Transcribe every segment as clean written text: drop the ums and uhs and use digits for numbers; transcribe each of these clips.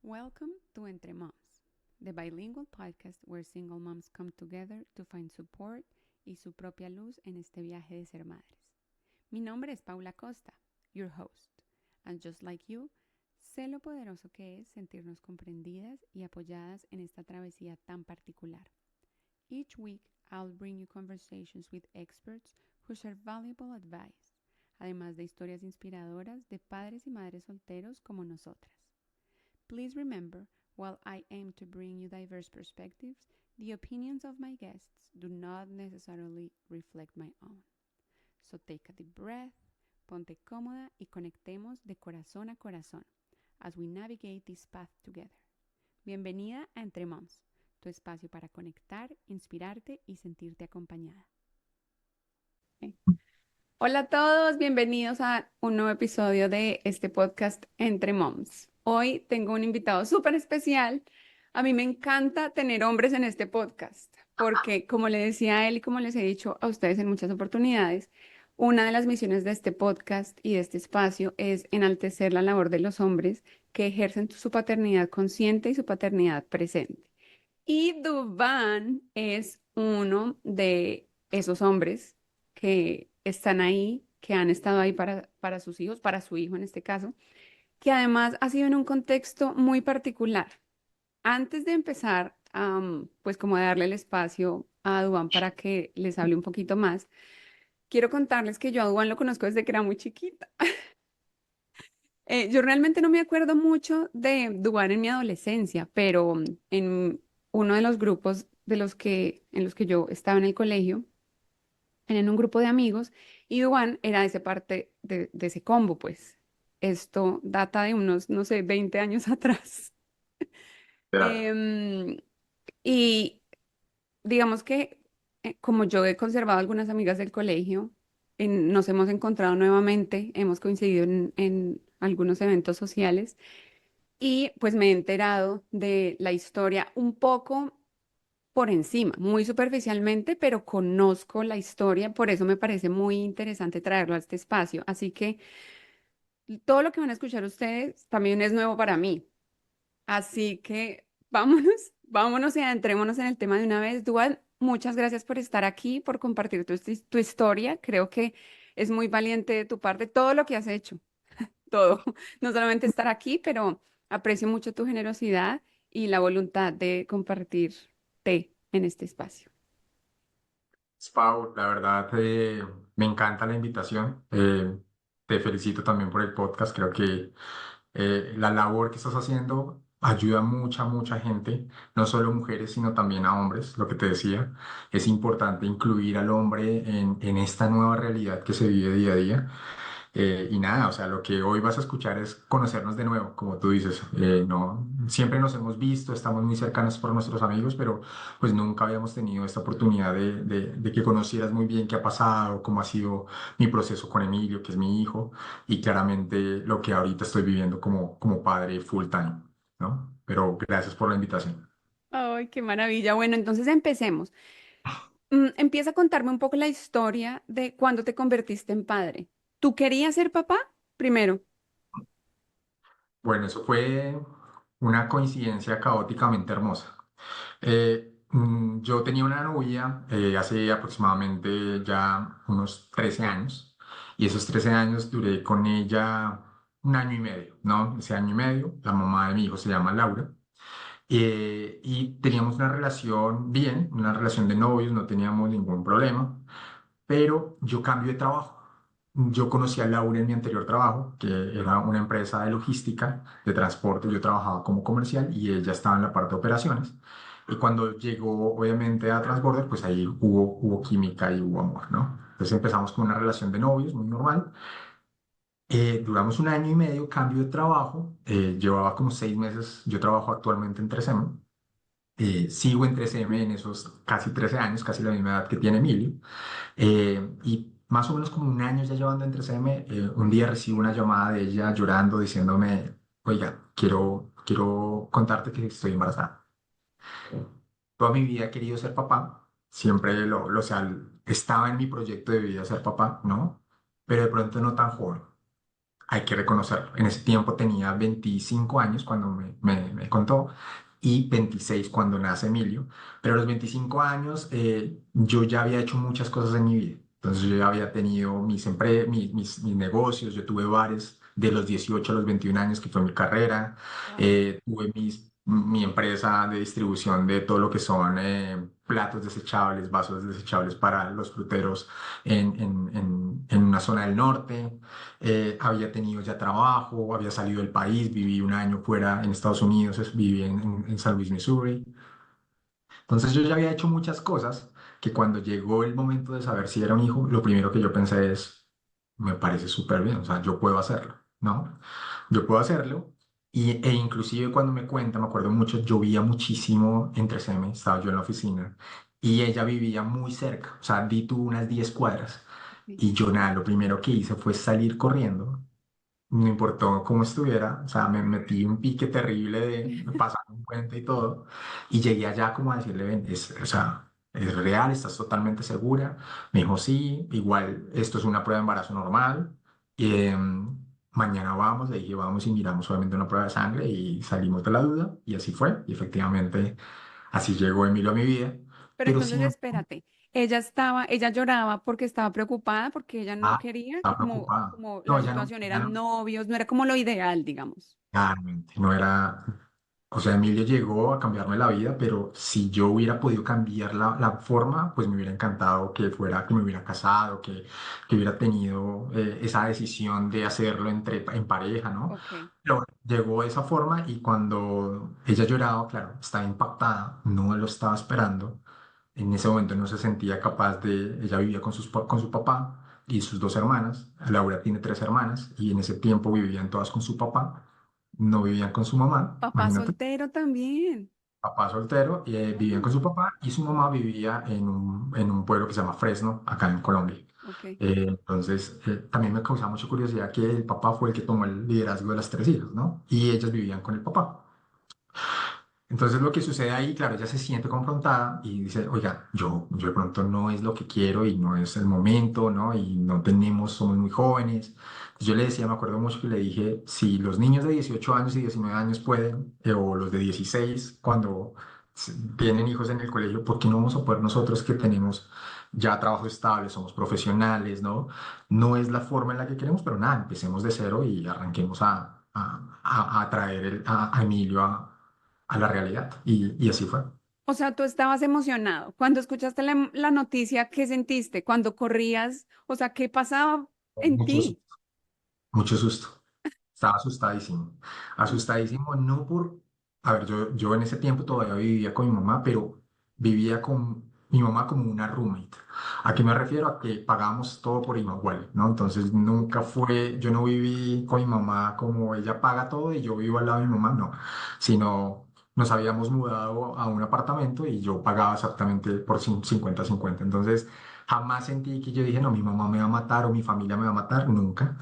Welcome to Entre Moms, the bilingual podcast where single moms come together to find support y su propia luz en este viaje de ser madres. Mi nombre es Paula Costa, your host, and just like you, sé lo poderoso que es sentirnos comprendidas y apoyadas en esta travesía tan particular. Each week, I'll bring you conversations with experts who share valuable advice, además de historias inspiradoras de padres y madres solteros como nosotras. Please remember, while I aim to bring you diverse perspectives, the opinions of my guests do not necessarily reflect my own. So take a deep breath, ponte cómoda y conectemos de corazón a corazón as we navigate this path together. Bienvenida a Entre Moms, tu espacio para conectar, inspirarte y sentirte acompañada. Hola a todos, bienvenidos a un nuevo episodio de este podcast Entre Moms. Hoy tengo un invitado súper especial. A mí me encanta tener hombres en este podcast porque, como le decía a él y como les he dicho a ustedes en muchas oportunidades, una de las misiones de este podcast y de este espacio es enaltecer la labor de los hombres que ejercen su paternidad consciente y su paternidad presente. Y Duván es uno de esos hombres que están ahí, que han estado ahí para sus hijos, para su hijo en este caso, que además ha sido en un contexto muy particular. Antes de empezar, pues como de darle el espacio a Duván para que les hable un poquito más, quiero contarles que yo a Duván lo conozco desde que era muy chiquita. Yo realmente no me acuerdo mucho de Duván en mi adolescencia, pero en uno de los grupos en los que yo estaba en el colegio, en un grupo de amigos, y Duván era de ese parte de ese combo, pues. Esto data de unos, no sé, 20 años atrás. Ya. Em, y digamos que como yo he conservado algunas amigas del colegio, nos hemos encontrado nuevamente, hemos coincidido en algunos eventos sociales y pues me he enterado de la historia un poco por encima, muy superficialmente, pero conozco la historia, por eso me parece muy interesante traerlo a este espacio. Así que todo lo que van a escuchar ustedes también es nuevo para mí. Así que vámonos, vámonos y adentrémonos en el tema de una vez. Duan, muchas gracias por estar aquí, por compartir tu historia. Creo que es muy valiente de tu parte todo lo que has hecho, todo. No solamente estar aquí, pero aprecio mucho tu generosidad y la voluntad de compartirte en este espacio. Pau, la verdad me encanta la invitación. Te felicito también por el podcast. Creo que la labor que estás haciendo ayuda a mucha gente, no solo mujeres, sino también a hombres. Lo que te decía, es importante incluir al hombre en esta nueva realidad que se vive día a día. Y nada, o sea, lo que hoy vas a escuchar es conocernos de nuevo, como tú dices. No, siempre nos hemos visto, estamos muy cercanos por nuestros amigos, pero pues nunca habíamos tenido esta oportunidad de que conocieras muy bien qué ha pasado, cómo ha sido mi proceso con Emilio, que es mi hijo, y claramente lo que ahorita estoy viviendo como padre full time, ¿no? Pero gracias por la invitación. Ay, qué maravilla. Bueno, entonces empecemos. Empieza a contarme un poco la historia de cuando te convertiste en padre. ¿Tú querías ser papá primero? Bueno, eso fue una coincidencia caóticamente hermosa. Yo tenía una novia hace aproximadamente ya unos 13 años y esos 13 años duré con ella un año y medio, ¿no? Ese año y medio, la mamá de mi hijo se llama Laura y teníamos una relación bien, una relación de novios, no teníamos ningún problema, pero yo cambio de trabajo. Yo conocí a Laura en mi anterior trabajo, que era una empresa de logística, de transporte. Yo trabajaba como comercial y ella estaba en la parte de operaciones. Y cuando llegó, obviamente, a Transborder, pues ahí hubo química y hubo amor, ¿no? Entonces empezamos con una relación de novios muy normal. Duramos un año y medio, cambio de trabajo. Llevaba como 6 meses. Yo trabajo actualmente en 3M. Sigo en 3M en esos casi 13 años, casi la misma edad que tiene Emilio. Y más o menos como un año ya llevando entre CM, un día recibo una llamada de ella llorando diciéndome, oiga, quiero contarte que estoy embarazada. Toda mi vida he querido ser papá, siempre o sea, estaba en mi proyecto de vida ser papá, ¿no? Pero de pronto no tan joven. hay que reconocerlo. En ese tiempo tenía 25 años cuando me contó y 26 cuando nace Emilio, pero a los 25 años yo ya había hecho muchas cosas en mi vida. Entonces yo ya había tenido mis negocios, yo tuve bares de los 18 a los 21 años, que fue mi carrera, Wow. tuve mi empresa de distribución de todo lo que son platos desechables, vasos desechables para los fruteros en una zona del norte. Había tenido ya trabajo, había salido del país, viví un año fuera en Estados Unidos, viví en San Luis, Missouri. Entonces yo ya había hecho muchas cosas que cuando llegó el momento de saber si era un hijo, lo primero que yo pensé es, me parece súper bien, o sea, yo puedo hacerlo, ¿no? Yo puedo hacerlo. E inclusive cuando me cuenta, me acuerdo mucho, llovía muchísimo entre Seme, estaba yo en la oficina, y ella vivía muy cerca, o sea, di tú unas 10 cuadras. Ok. Y yo nada, lo primero que hice fue salir corriendo, no importó cómo estuviera, o sea, me metí un pique terrible de pasar un puente y todo, y llegué allá como a decirle, ven, o sea, es real, estás totalmente segura. Me dijo, sí, igual esto es una prueba de embarazo normal. Y, mañana vamos, le dije, vamos y miramos obviamente una prueba de sangre y salimos de la duda, y así fue, y efectivamente así llegó Emilio a mi vida, Pero pero entonces siempre espérate, ella lloraba porque estaba preocupada, porque ella no quería, estaba preocupado. como No, la situación ya eran no. novios, no era como lo ideal, digamos. Claramente, no era, o sea, Emilio llegó a cambiarme la vida, pero si yo hubiera podido cambiar la forma, pues me hubiera encantado que fuera, que me hubiera casado, que hubiera tenido esa decisión de hacerlo en pareja, ¿no? Ok, Pero bueno, llegó de esa forma y cuando ella lloraba, claro, estaba impactada, no lo estaba esperando. En ese momento no se sentía capaz ella vivía con su papá y sus dos hermanas. Laura tiene tres hermanas y en ese tiempo vivían todas con su papá, no vivían con su mamá, papá imagínate, soltero también. papá soltero, vivían con Wow. su papá y su mamá vivía en un pueblo que se llama Fresno, acá en Colombia. Ok, Entonces, también me causaba mucha curiosidad que el papá fue el que tomó el liderazgo de las tres hijas, ¿no? Y ellas vivían con el papá. Entonces lo que sucede ahí, claro, ella se siente confrontada y dice, oiga, yo de pronto no es lo que quiero y no es el momento, ¿no? Y no tenemos, somos muy jóvenes. Entonces, yo le decía, me acuerdo mucho que le dije, si los niños de 18 años y 19 años pueden, o los de 16 cuando tienen hijos en el colegio, ¿por qué no vamos a poder nosotros que tenemos ya trabajo estable, somos profesionales, ¿no? No es la forma en la que queremos, pero nada, empecemos de cero y arranquemos a traer a Emilio a la realidad. Y así fue. o sea, tú estabas emocionado. Cuando escuchaste la noticia, ¿qué sentiste? Cuando corrías, o sea, ¿qué pasaba en Mucho ti? susto, mucho susto. Estaba asustadísimo. Asustadísimo, no por... A ver, yo en ese tiempo todavía vivía con mi mamá, pero vivía con mi mamá como una roommate. ¿A qué me refiero? A que pagamos todo por igual, ¿no? Entonces nunca fue, yo no viví con mi mamá como ella paga todo y yo vivo al lado de mi mamá, no, sino nos habíamos mudado a un apartamento y yo pagaba exactamente por 50-50. Entonces jamás sentí que yo dije, no, mi mamá me va a matar o mi familia me va a matar, nunca.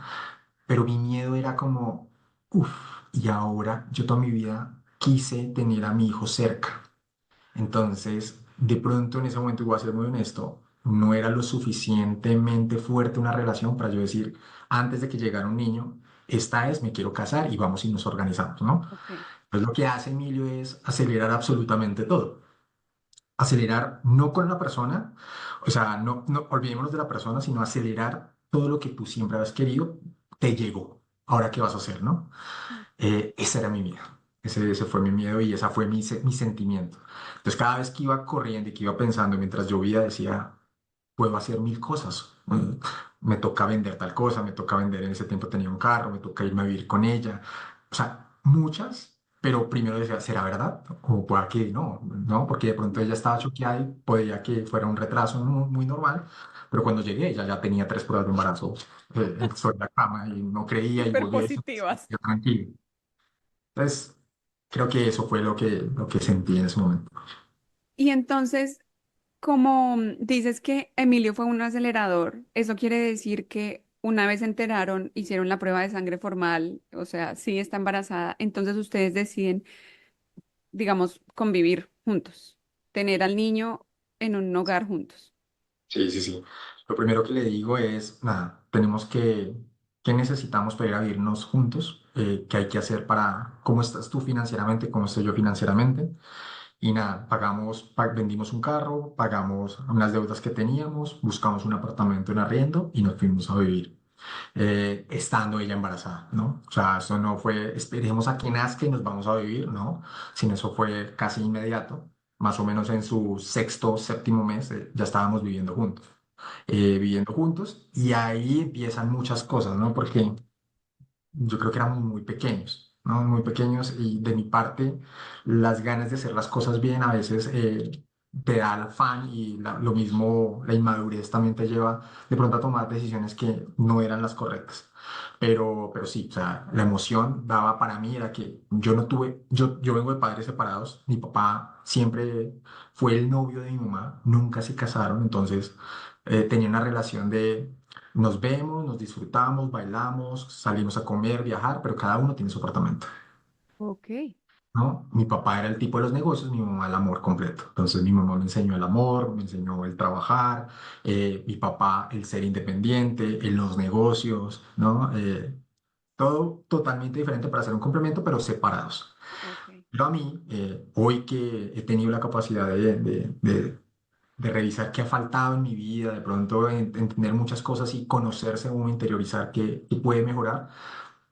Pero mi miedo era como, uff, y ahora yo toda mi vida quise tener a mi hijo cerca. Entonces, de pronto en ese momento, y voy a ser muy honesto, no era lo suficientemente fuerte una relación para yo decir, antes de que llegara un niño, esta es, me quiero casar y vamos y nos organizamos, ¿no? Ok, Entonces lo que hace Emilio es acelerar absolutamente todo. Acelerar no con la persona, o sea, no olvidémonos de la persona, sino acelerar todo lo que tú siempre has querido, te llegó. Ahora, ¿qué vas a hacer, no? Ese era mi miedo. Ese fue mi miedo y esa fue mi sentimiento. Entonces, cada vez que iba corriendo y que iba pensando mientras llovía, decía, puedo hacer mil cosas. Me toca vender tal cosa, me toca vender, en ese tiempo tenía un carro, me toca irme a vivir con ella. O sea, muchas, pero primero decía, ¿será verdad? O pueda que no, ¿no? Porque de pronto ella estaba choqueada y podría que fuera un retraso muy normal, pero cuando llegué ella ya tenía tres pruebas de embarazo sobre la cama y no creía y súper volví a decir, positivas. yo tranquilo. Entonces, creo que eso fue lo que sentí en ese momento. Y entonces, como dices que Emilio fue un acelerador, eso quiere decir que una vez se enteraron, hicieron la prueba de sangre formal, o sea, sí está embarazada, entonces ustedes deciden, digamos, convivir juntos, tener al niño en un hogar juntos. Sí, sí, sí. Lo primero que le digo es, nada, tenemos que ¿Qué necesitamos para ir a vivirnos juntos? ¿Qué hay que hacer para, cómo estás tú financieramente, cómo estoy yo financieramente? Y nada, vendimos un carro, pagamos unas deudas que teníamos, buscamos un apartamento en arriendo y nos fuimos a vivir, estando ella embarazada, ¿no? O sea, eso no fue, esperemos a que nazca y nos vamos a vivir, ¿no? Sino eso fue casi inmediato, más o menos en su sexto, séptimo mes, ya estábamos viviendo juntos y ahí empiezan muchas cosas, ¿no? Porque yo creo que éramos muy pequeños, ¿no? Muy pequeños y de mi parte las ganas de hacer las cosas bien a veces te da el afán y lo mismo, la inmadurez también te lleva de pronto a tomar decisiones que no eran las correctas. Pero sí, o sea, la emoción daba para mí era que yo no tuve, yo vengo de padres separados, mi papá siempre fue el novio de mi mamá, nunca se casaron, entonces tenía una relación de nos vemos, nos disfrutamos, bailamos, salimos a comer, viajar, pero cada uno tiene su apartamento, Ok, ¿no? Mi papá era el tipo de los negocios, mi mamá el amor completo. Entonces mi mamá me enseñó el amor, me enseñó el trabajar, mi papá el ser independiente, en los negocios, ¿no? Todo totalmente diferente para hacer un complemento, pero separados. ok. Pero a mí, hoy que he tenido la capacidad de revisar qué ha faltado en mi vida, de pronto entender muchas cosas y conocerse uno, interiorizar qué puede mejorar.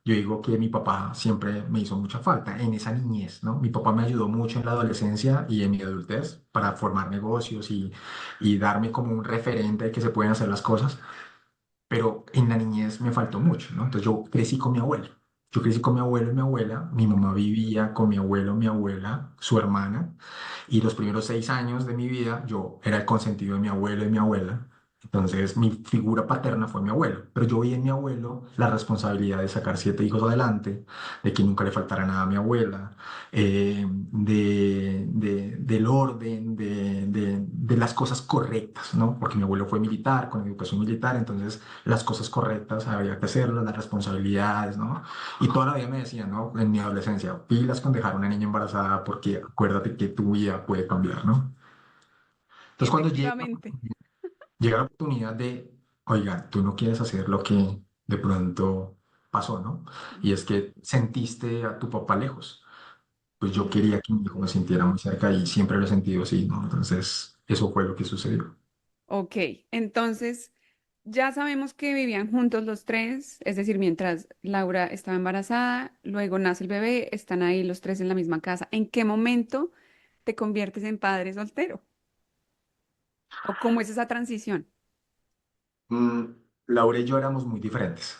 Yo digo que mi papá siempre me hizo mucha falta en esa niñez, ¿no? Mi papá me ayudó mucho en la adolescencia y en mi adultez para formar negocios y darme como un referente de que se pueden hacer las cosas, pero en la niñez me faltó mucho, ¿no? Entonces yo crecí con mi abuelo. Yo crecí con mi abuelo y mi abuela. Mi mamá vivía con mi abuelo, mi abuela, su hermana. Y los primeros 6 años de mi vida yo era el consentido de mi abuelo y mi abuela. Entonces mi figura paterna fue mi abuelo. Pero yo vi en mi abuelo la responsabilidad de sacar 7 hijos adelante, de que nunca le faltara nada a mi abuela, del orden, de las cosas correctas, ¿no? Porque mi abuelo fue militar, con educación militar, entonces las cosas correctas había que hacerlas, las responsabilidades, ¿no? Y toda la vida me decían, ¿no? En mi adolescencia, pilas con dejar una niña embarazada porque acuérdate que tu vida puede cambiar, ¿no? Entonces cuando Efectivamente. llega la oportunidad de, oiga, tú no quieres hacer lo que de pronto pasó, ¿no? Y es que sentiste a tu papá lejos. Pues yo quería que mi hijo me sintiera muy cerca y siempre lo he sentido así, ¿no? Entonces eso fue lo que sucedió. Ok, entonces ya sabemos que vivían juntos los tres, es decir, mientras Laura estaba embarazada, luego nace el bebé, están ahí los tres en la misma casa. ¿En qué momento te conviertes en padre soltero? ¿O cómo es esa transición? Mm, Laura y yo éramos muy diferentes.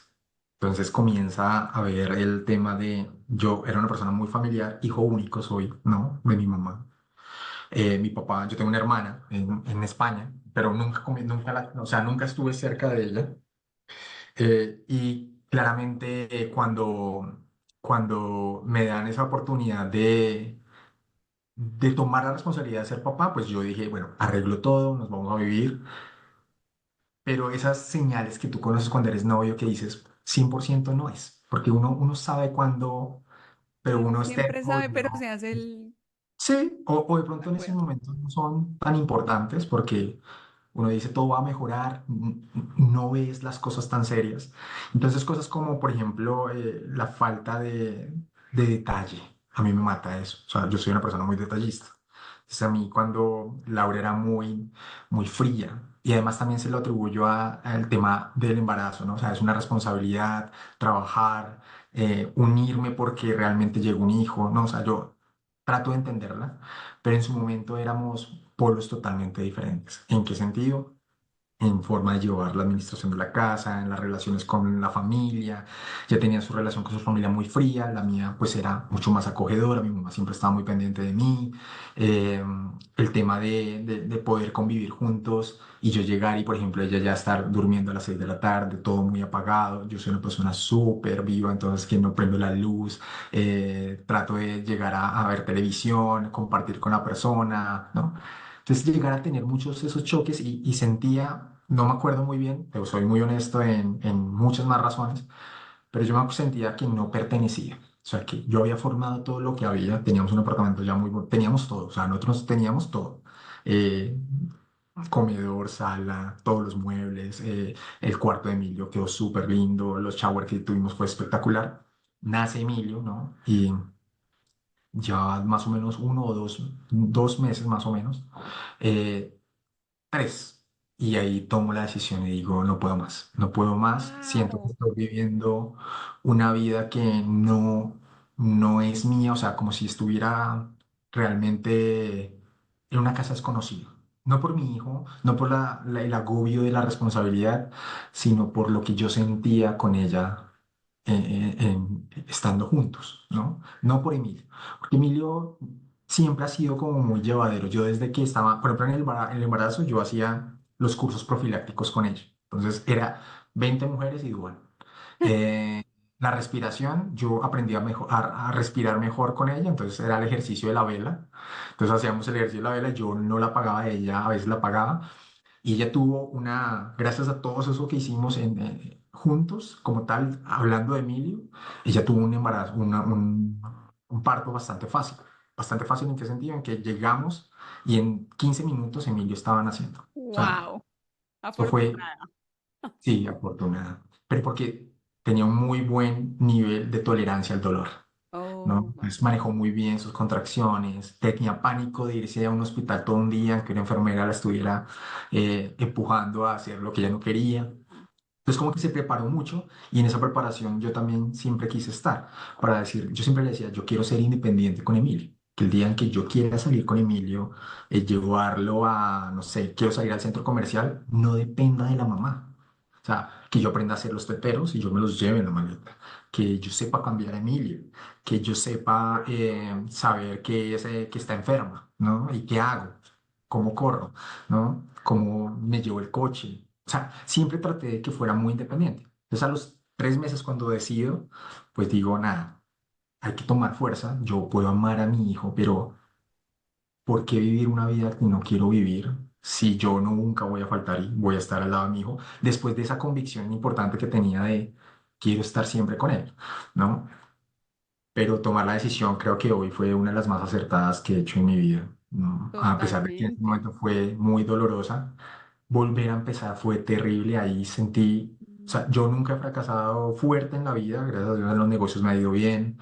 Entonces comienza a ver el tema de, yo era una persona muy familiar, hijo único soy, ¿no? De mi mamá. Mi papá, yo tengo una hermana en España, pero nunca o sea, nunca estuve cerca de ella. Y claramente cuando me dan esa oportunidad de tomar la responsabilidad de ser papá, pues yo dije, bueno, arreglo todo, nos vamos a vivir. Pero esas señales que tú conoces cuando eres novio que dices 100% no es, porque uno sabe cuándo, pero Uno uno es siempre terco sabe, y pero uno... se hace el Sí, o de de pronto en esos acuerdo. momentos no son tan importantes porque uno dice todo va a mejorar, no ves las cosas tan serias. Entonces cosas como, por ejemplo, la falta de detalle, a mí me mata eso. O sea, yo soy una persona muy detallista. Entonces a mí cuando Laura era muy fría, y además también se lo atribuyo al tema del embarazo, ¿no? O sea, es una responsabilidad, trabajar, unirme porque realmente llegó un hijo, ¿no? O sea, yo trato de entenderla, pero en su momento éramos polos totalmente diferentes. ¿En qué sentido? En forma de llevar la administración de la casa, en las relaciones con la familia. Ya tenía su relación con su familia muy fría, la mía pues era mucho más acogedora, mi mamá siempre estaba muy pendiente de mí. Eh, el tema de poder convivir juntos y yo llegar y por ejemplo ella ya estar durmiendo a las 6 de la tarde, todo muy apagado. Yo soy una persona súper viva, entonces que no prendo la luz, trato de llegar a ver televisión, compartir con la persona, ¿no? Entonces llegar a tener muchos esos choques y sentía, no me acuerdo muy bien, pero soy muy honesto en muchas más razones, pero yo me sentía que no pertenecía. O sea, que yo había formado todo lo que había, teníamos un apartamento ya muy bueno, teníamos todo, o sea, nosotros teníamos todo. Eh, comedor, sala, todos los muebles, el cuarto de Emilio quedó súper lindo, los showers que tuvimos fue espectacular. Nace Emilio, ¿no? Y ya más o menos uno o dos meses más o menos, eh, tres. Y ahí tomo la decisión y digo, no puedo más, no puedo más. Siento que Wow. estoy viviendo una vida que no es mía, o sea, como si estuviera realmente en una casa desconocida. No por mi hijo, no por el agobio de la responsabilidad, sino por lo que yo sentía con ella estando juntos, ¿no? No por Emilio. Porque Emilio siempre ha sido como muy llevadero. Yo desde que estaba, por ejemplo, en el embarazo, yo hacía los cursos profilácticos con ella. Entonces era 20 mujeres y dual. Eh, la respiración, yo aprendí a respirar mejor con ella, entonces era el ejercicio de la vela. Entonces hacíamos el ejercicio de la vela, yo no la pagaba, ella a veces la pagaba. Y ella tuvo gracias a todo eso que hicimos juntos, como tal, hablando de Emilio, ella tuvo un embarazo, un parto bastante fácil en qué sentido, en que llegamos y en 15 minutos Emilio estaba naciendo. O sea, Wow. eso fue, Afortunada. sí, afortunado, pero porque tenía un muy buen nivel de tolerancia al dolor. ¿No? Oh, wow. Entonces manejó muy bien sus contracciones, tenía pánico de irse a un hospital todo un día, que una enfermera la estuviera empujando a hacer lo que ella no quería. Entonces como que se preparó mucho y en esa preparación yo también siempre quise estar para decir, yo siempre le decía, yo quiero ser independiente con Emilio, que el día en que yo quiera salir con Emilio, llevarlo a, no sé, quiero salir al centro comercial, no dependa de la mamá. O sea, que yo aprenda a hacer los teteros y yo me los lleve en la maleta. Que yo sepa cambiar a Emilio, que yo sepa saber que está enferma, ¿no? Y qué hago, cómo corro, ¿no? Cómo me llevo el coche. O sea, siempre traté de que fuera muy independiente. Entonces, a los 3 meses cuando decido, pues digo, nada, hay que tomar fuerza. Yo puedo amar a mi hijo, pero ¿por qué vivir una vida que no quiero vivir si yo nunca voy a faltar y voy a estar al lado de mi hijo? Después de esa convicción importante que tenía de quiero estar siempre con él, ¿no? Pero tomar la decisión creo que hoy fue una de las más acertadas que he hecho en mi vida, ¿no? A pesar de que en ese Totalmente. momento fue muy dolorosa, volver a empezar fue terrible. Ahí sentí, o sea, yo nunca he fracasado fuerte en la vida, gracias a Dios en los negocios me ha ido bien,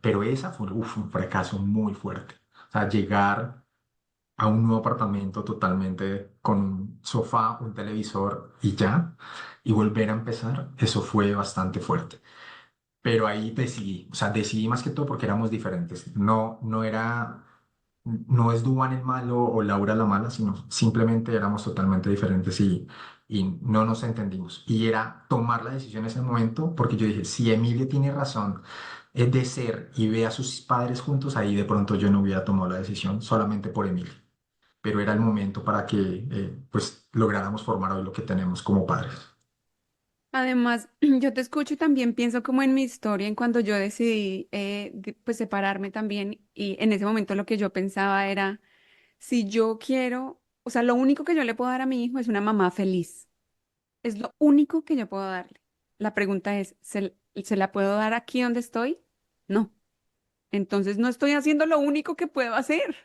pero esa fue un fracaso muy fuerte. O sea, llegar a un nuevo apartamento totalmente con un sofá, un televisor y ya, y volver a empezar, eso fue bastante fuerte. Pero ahí decidí, o sea, decidí más que todo porque éramos diferentes. No es Duván el malo o Laura la mala, sino simplemente éramos totalmente diferentes y no nos entendimos. Y era tomar la decisión en ese momento porque yo dije, si Emilio tiene razón de ser y ve a sus padres juntos, ahí de pronto yo no hubiera tomado la decisión solamente por Emilio. Pero era el momento para que pues lográramos formar hoy lo que tenemos como padres. Además, yo te escucho y también pienso como en mi historia, en cuando yo decidí pues separarme también y en ese momento lo que yo pensaba era, si yo quiero, o sea, lo único que yo le puedo dar a mi hijo es una mamá feliz, es lo único que yo puedo darle. La pregunta es, ¿se la puedo dar aquí donde estoy? No. Entonces no estoy haciendo lo único que puedo hacer.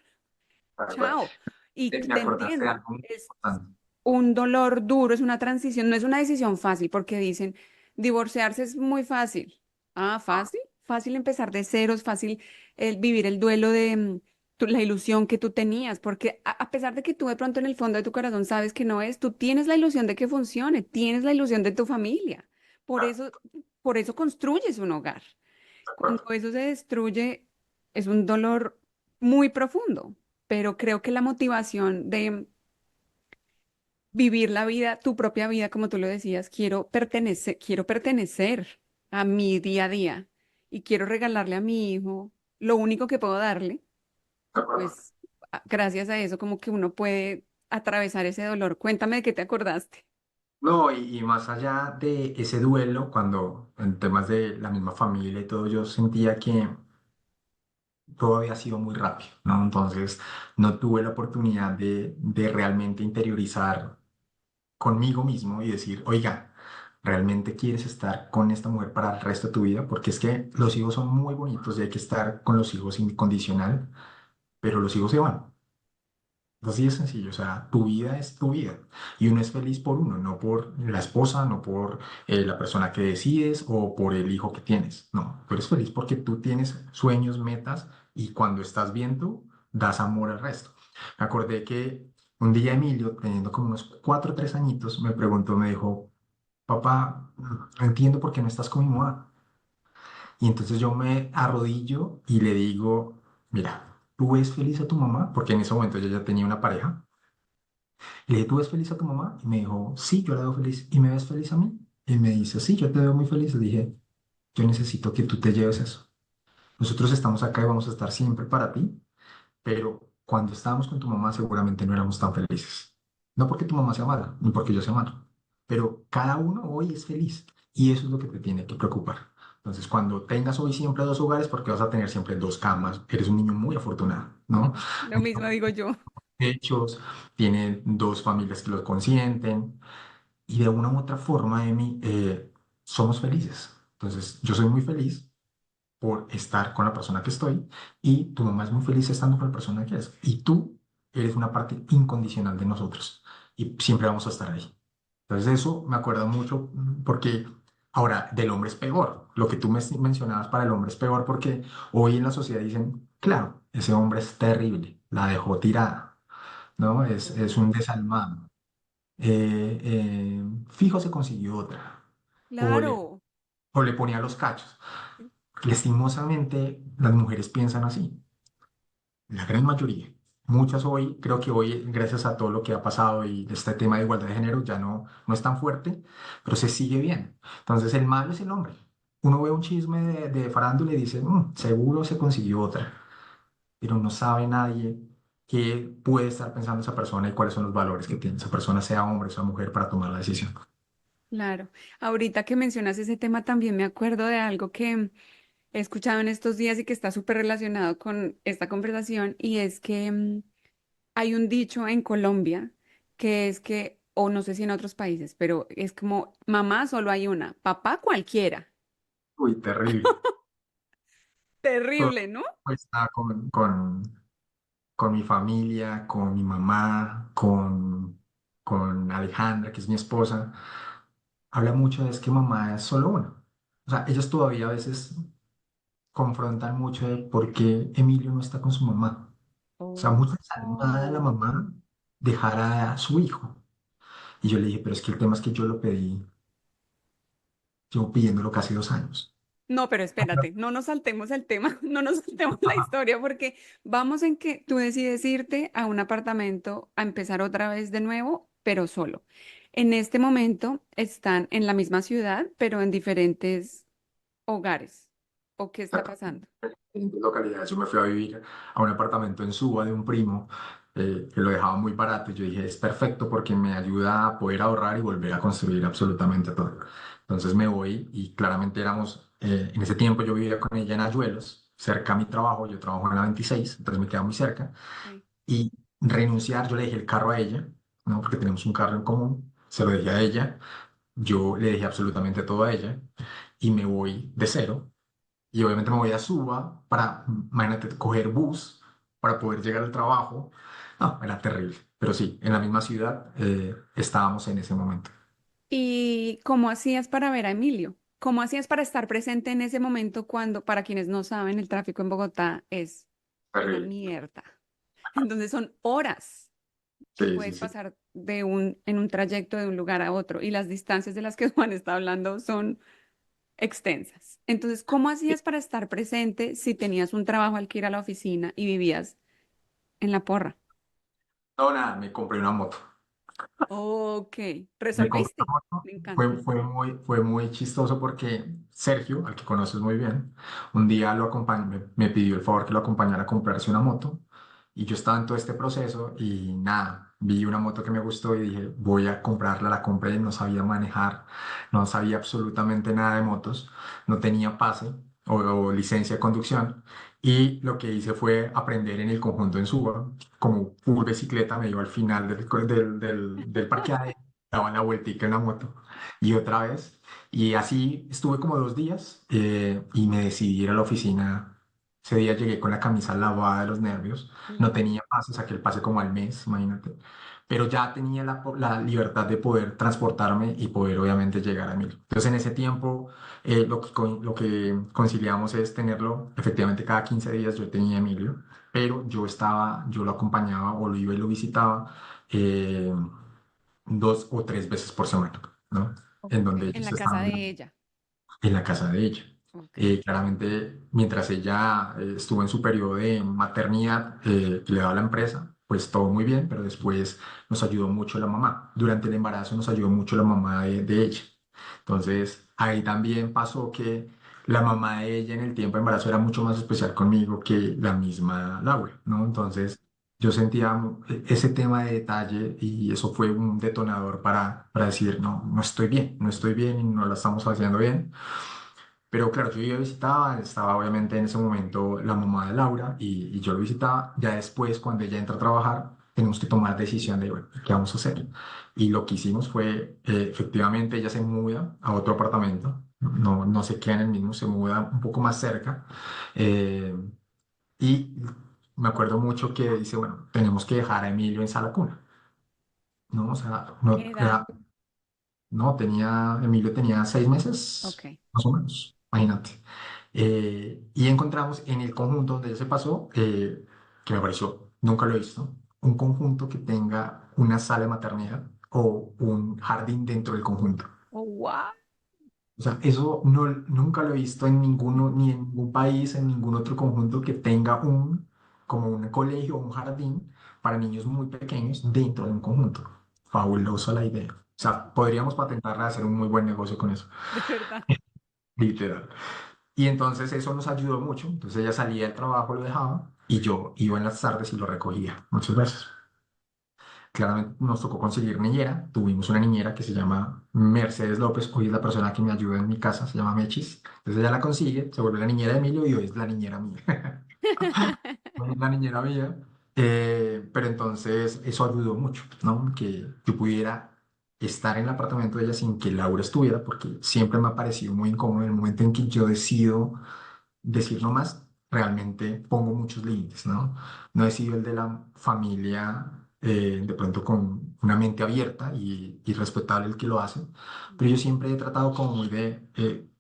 Tal cual. Chao. Y Me te acordaste de entiendo, algo muy es importante. un dolor duro, es una transición, no es una decisión fácil, porque dicen, divorciarse es muy fácil. Ah, fácil, fácil empezar de ceros, fácil vivir el duelo de la ilusión que tú tenías, porque a pesar de que tú de pronto en el fondo de tu corazón sabes que no es, tú tienes la ilusión de que funcione, tienes la ilusión de tu familia. Por Ah, eso, por eso construyes un hogar. de Cuando acuerdo. eso se destruye, es un dolor muy profundo, pero creo que la motivación de vivir la vida, tu propia vida, como tú lo decías, quiero pertenecer a mi día a día y quiero regalarle a mi hijo lo único que puedo darle, De acuerdo. pues gracias a eso como que uno puede atravesar ese dolor. Cuéntame de qué te acordaste. No, y más allá de ese duelo, cuando en temas de la misma familia y todo, yo sentía que todo había sido muy rápido, ¿no? Entonces no tuve la oportunidad de realmente interiorizar conmigo mismo y decir, oiga, ¿realmente quieres estar con esta mujer para el resto de tu vida? Porque es que los hijos son muy bonitos y hay que estar con los hijos incondicional, pero los hijos se van. Así de sencillo, o sea, tu vida es tu vida y uno es feliz por uno, no por la esposa, no por la persona que decides o por el hijo que tienes. No, tú eres feliz porque tú tienes sueños, metas y cuando estás bien tú, das amor al resto. Me acordé que un día Emilio, teniendo como unos 4 o 3 añitos, me preguntó, me dijo, papá, no entiendo por qué no estás con mi mamá. Y entonces yo me arrodillo y le digo, mira, ¿tú ves feliz a tu mamá? Porque en ese momento yo ya tenía una pareja. Le dije, ¿tú ves feliz a tu mamá? Y me dijo, sí, yo la veo feliz. ¿Y me ves feliz a mí? Y me dice, sí, yo te veo muy feliz. Le dije, yo necesito que tú te lleves eso. Nosotros estamos acá y vamos a estar siempre para ti, pero cuando estábamos con tu mamá seguramente no éramos tan felices. No porque tu mamá sea mala, ni porque yo sea malo, pero cada uno hoy es feliz y eso es lo que te tiene que preocupar. Entonces, cuando tengas hoy siempre dos hogares, porque vas a tener siempre dos camas, eres un niño muy afortunado, ¿no? Lo mismo digo yo. Hechos, tiene dos familias que los consienten y de una u otra forma, Emi, somos felices. Entonces, yo soy muy feliz por estar con la persona que estoy y tu mamá es muy feliz estando con la persona que es. Y tú eres una parte incondicional de nosotros y siempre vamos a estar ahí. Entonces, eso me acuerda mucho porque ahora del hombre es peor. Lo que tú me mencionabas para el hombre es peor porque hoy en la sociedad dicen, claro, ese hombre es terrible, la dejó tirada, ¿no? Es un desalmado. Fijo se consiguió otra. O le, Claro. o le ponía los cachos. Lastimosamente, las mujeres piensan así, la gran mayoría. Muchas hoy, creo que hoy, gracias a todo lo que ha pasado y este tema de igualdad de género, ya no es tan fuerte, pero se sigue bien. Entonces, el malo es el hombre. Uno ve un chisme de farándula y dice, "Mm, seguro se consiguió otra", pero no sabe nadie qué puede estar pensando esa persona y cuáles son los valores que tiene esa persona, sea hombre o sea mujer, para tomar la decisión. Claro. Ahorita que mencionas ese tema también me acuerdo de algo que he escuchado en estos días y que está súper relacionado con esta conversación y es que hay un dicho en Colombia que es que, o no sé si en otros países, pero es como mamá solo hay una, papá cualquiera. Uy, terrible. Todo Terrible, ¿no? está con mi familia, con mi mamá, con Alejandra, que es mi esposa. Habla mucho de es que mamá es solo una. O sea, ellos todavía a veces confrontan mucho de por qué Emilio no está con su mamá. O sea, Oh, mucha desalmada de la oh. mamá dejar a su hijo. Y yo le dije, pero es que el tema es que yo lo pedí, llevo pidiéndolo casi 2 años. No, pero espérate, no nos saltemos el tema, no nos saltemos la historia, porque vamos en que tú decides irte a un apartamento a empezar otra vez de nuevo, pero solo. En este momento están en la misma ciudad, pero en diferentes hogares. ¿O qué está pasando? En dos localidades. Yo me fui a vivir a un apartamento en Suba de un primo que lo dejaba muy barato y yo dije, es perfecto porque me ayuda a poder ahorrar y volver a construir absolutamente todo. Entonces me voy y claramente éramos, en ese tiempo yo vivía con ella en Ayuelos, cerca a mi trabajo, yo trabajo en la 26, entonces me queda muy cerca. Sí. Y renunciar, yo le dejé el carro a ella, ¿no? Porque tenemos un carro en común, se lo dejé a ella, yo le dejé absolutamente todo a ella y me voy de cero y obviamente me voy a Suba para, imagínate, coger bus para poder llegar al trabajo. No, era terrible. Pero sí, en la misma ciudad estábamos en ese momento. ¿Y cómo hacías para ver a Emilio? ¿Cómo hacías para estar presente en ese momento cuando, para quienes no saben, el tráfico en Bogotá es una Terrible. mierda? Entonces son horas que Sí, sí, puedes sí. pasar en un trayecto de un lugar a otro y las distancias de las que Juan está hablando son extensas. Entonces, ¿cómo hacías para estar presente si tenías un trabajo al que ir a la oficina y vivías en la porra? No, nada, me compré una moto. Ok, Me compré resolviste. una moto. Me encanta. Fue muy chistoso porque Sergio, al que conoces muy bien, un día me pidió el favor que lo acompañara a comprarse una moto y yo estaba en todo este proceso y nada, vi una moto que me gustó y dije, voy a comprarla, la compré, no sabía manejar, no sabía absolutamente nada de motos, no tenía pase o licencia de conducción y lo que hice fue aprender en el conjunto en Suba, como full bicicleta, me iba al final del parqueadero, daba la vueltica en la moto y otra vez. Y así estuve como 2 días y me decidí ir a la oficina Ese día llegué con la camisa lavada de los nervios. No Ujú. tenía pase, saqué el pase como al mes, imagínate. Pero ya tenía la libertad de poder transportarme y poder obviamente llegar a Emilio. Entonces en ese tiempo lo que conciliamos es tenerlo efectivamente cada 15 días yo tenía a Emilio, pero yo lo acompañaba o lo iba y lo visitaba eh, 2 o 3 veces por semana, ¿no? Ok, En donde en ellos la casa estaban de ella. en la casa de ella. Ok. Claramente, mientras ella estuvo en su periodo de maternidad que le daba la empresa, pues todo muy bien, pero después nos ayudó mucho la mamá. Durante el embarazo nos ayudó mucho la mamá de ella. Entonces, ahí también pasó que la mamá de ella en el tiempo de embarazo era mucho más especial conmigo que la misma Laura, ¿no? Entonces, yo sentía ese tema de detalle y eso fue un detonador para decir, no, no estoy bien, no estoy bien y no la estamos haciendo bien. Pero claro, yo iba y visitaba, estaba obviamente en ese momento la mamá de Laura y yo lo visitaba. Ya después, cuando ella entra a trabajar, tenemos que tomar decisión de, bueno, ¿qué vamos a hacer? Y lo que hicimos fue, efectivamente, ella se muda a otro apartamento, no se queda en el mismo, se muda un poco más cerca. eh, y me acuerdo mucho que dice, bueno, tenemos que dejar a Emilio en sala cuna, ¿no? O sea, ¿Qué edad? Emilio tenía 6 meses, Ok. más o menos, imagínate. Y encontramos en el conjunto donde ella se pasó, que me pareció, nunca lo he visto, un conjunto que tenga una sala de maternidad o un jardín dentro del conjunto. Oh, wow. O sea, eso no, nunca lo he visto en ninguno, ni en ningún país, en ningún otro conjunto que tenga como un colegio o un jardín para niños muy pequeños dentro de un conjunto. Fabulosa la idea. O sea, podríamos patentarla y hacer un muy buen negocio con eso, De verdad. literal. Y entonces eso nos ayudó mucho. Entonces ella salía del trabajo, lo dejaba y yo iba en las tardes y lo recogía muchas veces. Claramente nos tocó conseguir niñera. Tuvimos una niñera que se llama Mercedes López. Hoy es la persona que me ayuda en mi casa, se llama Mechis. Entonces ella la consigue, se vuelve la niñera de Emilio y hoy es la niñera mía. Hoy es la niñera mía. Pero entonces eso ayudó mucho, ¿no? Que yo pudiera estar en el apartamento de ella sin que Laura estuviera, porque siempre me ha parecido muy incómodo en el momento en que yo decido decir no más, realmente pongo muchos límites, ¿no? No he sido el de la familia de pronto con una mente abierta y respetable el que lo hace, pero yo siempre he tratado como muy de,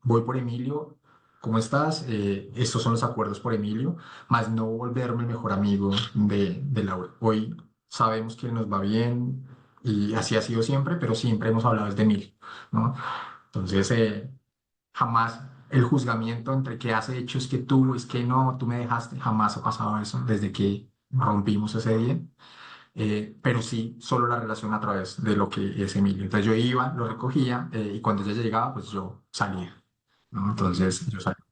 voy por Emilio, ¿cómo estás? Estos son los acuerdos por Emilio, más no volverme el mejor amigo de Laura. Hoy sabemos que nos va bien y así ha sido siempre, pero siempre hemos hablado desde Emilio, ¿no? Entonces, jamás el juzgamiento entre que has hecho es que tú, es que no, tú me dejaste, jamás ha pasado eso desde que rompimos ese día. Pero sí, solo la relación a través de lo que es Emilio. Entonces yo iba, lo recogía y cuando ella llegaba, pues yo salía, ¿no? Ok. Entonces yo salía.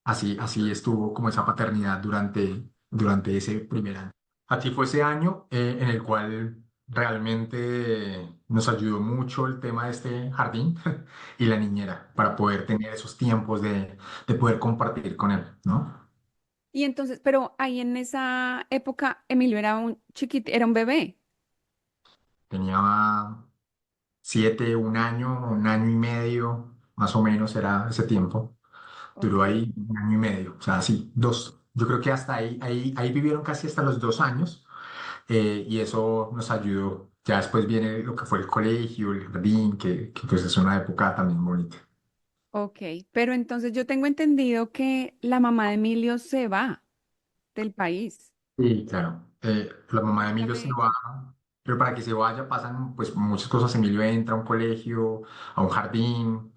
Así estuvo como esa paternidad durante ese primer año. Así fue ese año en el cual realmente nos ayudó mucho el tema de este jardín y la niñera para poder tener esos tiempos de poder compartir con él, ¿no? Y entonces, pero ahí en esa época, Emilio era un chiquito, era un bebé. Tenía 7, un año y medio, más o menos era ese tiempo. Ok. Duró ahí un año y medio, o sea, sí, dos. Yo creo que hasta ahí vivieron casi hasta los 2 años. Y eso nos ayudó. Ya después viene lo que fue el colegio, el jardín, que pues es una época también bonita. Ok, pero entonces yo tengo entendido que la mamá de Emilio se va del país. Sí, claro. La mamá de Emilio Cuéntame se va, eso. pero para que se vaya pasan pues muchas cosas. Emilio entra a un colegio, a un jardín.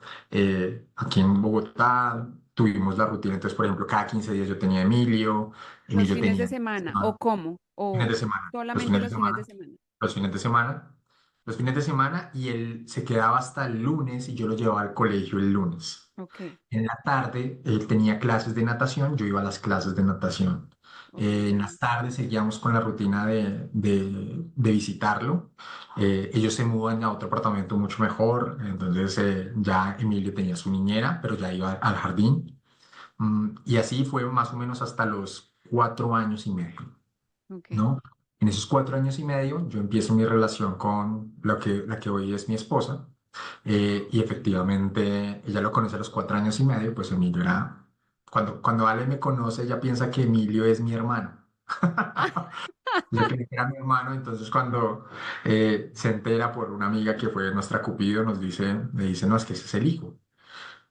Aquí en Bogotá tuvimos la rutina, entonces por ejemplo cada 15 días yo tenía a Emilio, ¿Los Emilio fines de tenía semana o cómo? fines de ¿O semana, los solamente fines de los fines de semana, semana? los fines de semana, los fines de semana y él se quedaba hasta el lunes y yo lo llevaba al colegio el lunes. Ok, En la tarde él tenía clases de natación, yo iba a las clases de natación. ok, En las tardes seguíamos con la rutina de visitarlo. Ellos se mudan a otro apartamento mucho mejor, entonces ya Emilio tenía su niñera, pero ya iba al jardín. Y así fue más o menos hasta los 4 años y medio, ok. ¿no? En esos 4 años y medio yo empiezo mi relación con la que hoy es mi esposa. Y efectivamente ella lo conoce a los 4 años y medio, pues Emilio era cuando Ale me conoce, ella piensa que Emilio es mi hermano. Ella cree que era mi hermano, entonces cuando se entera por una amiga que fue nuestra Cupido, me dice, no, es que ese es el hijo.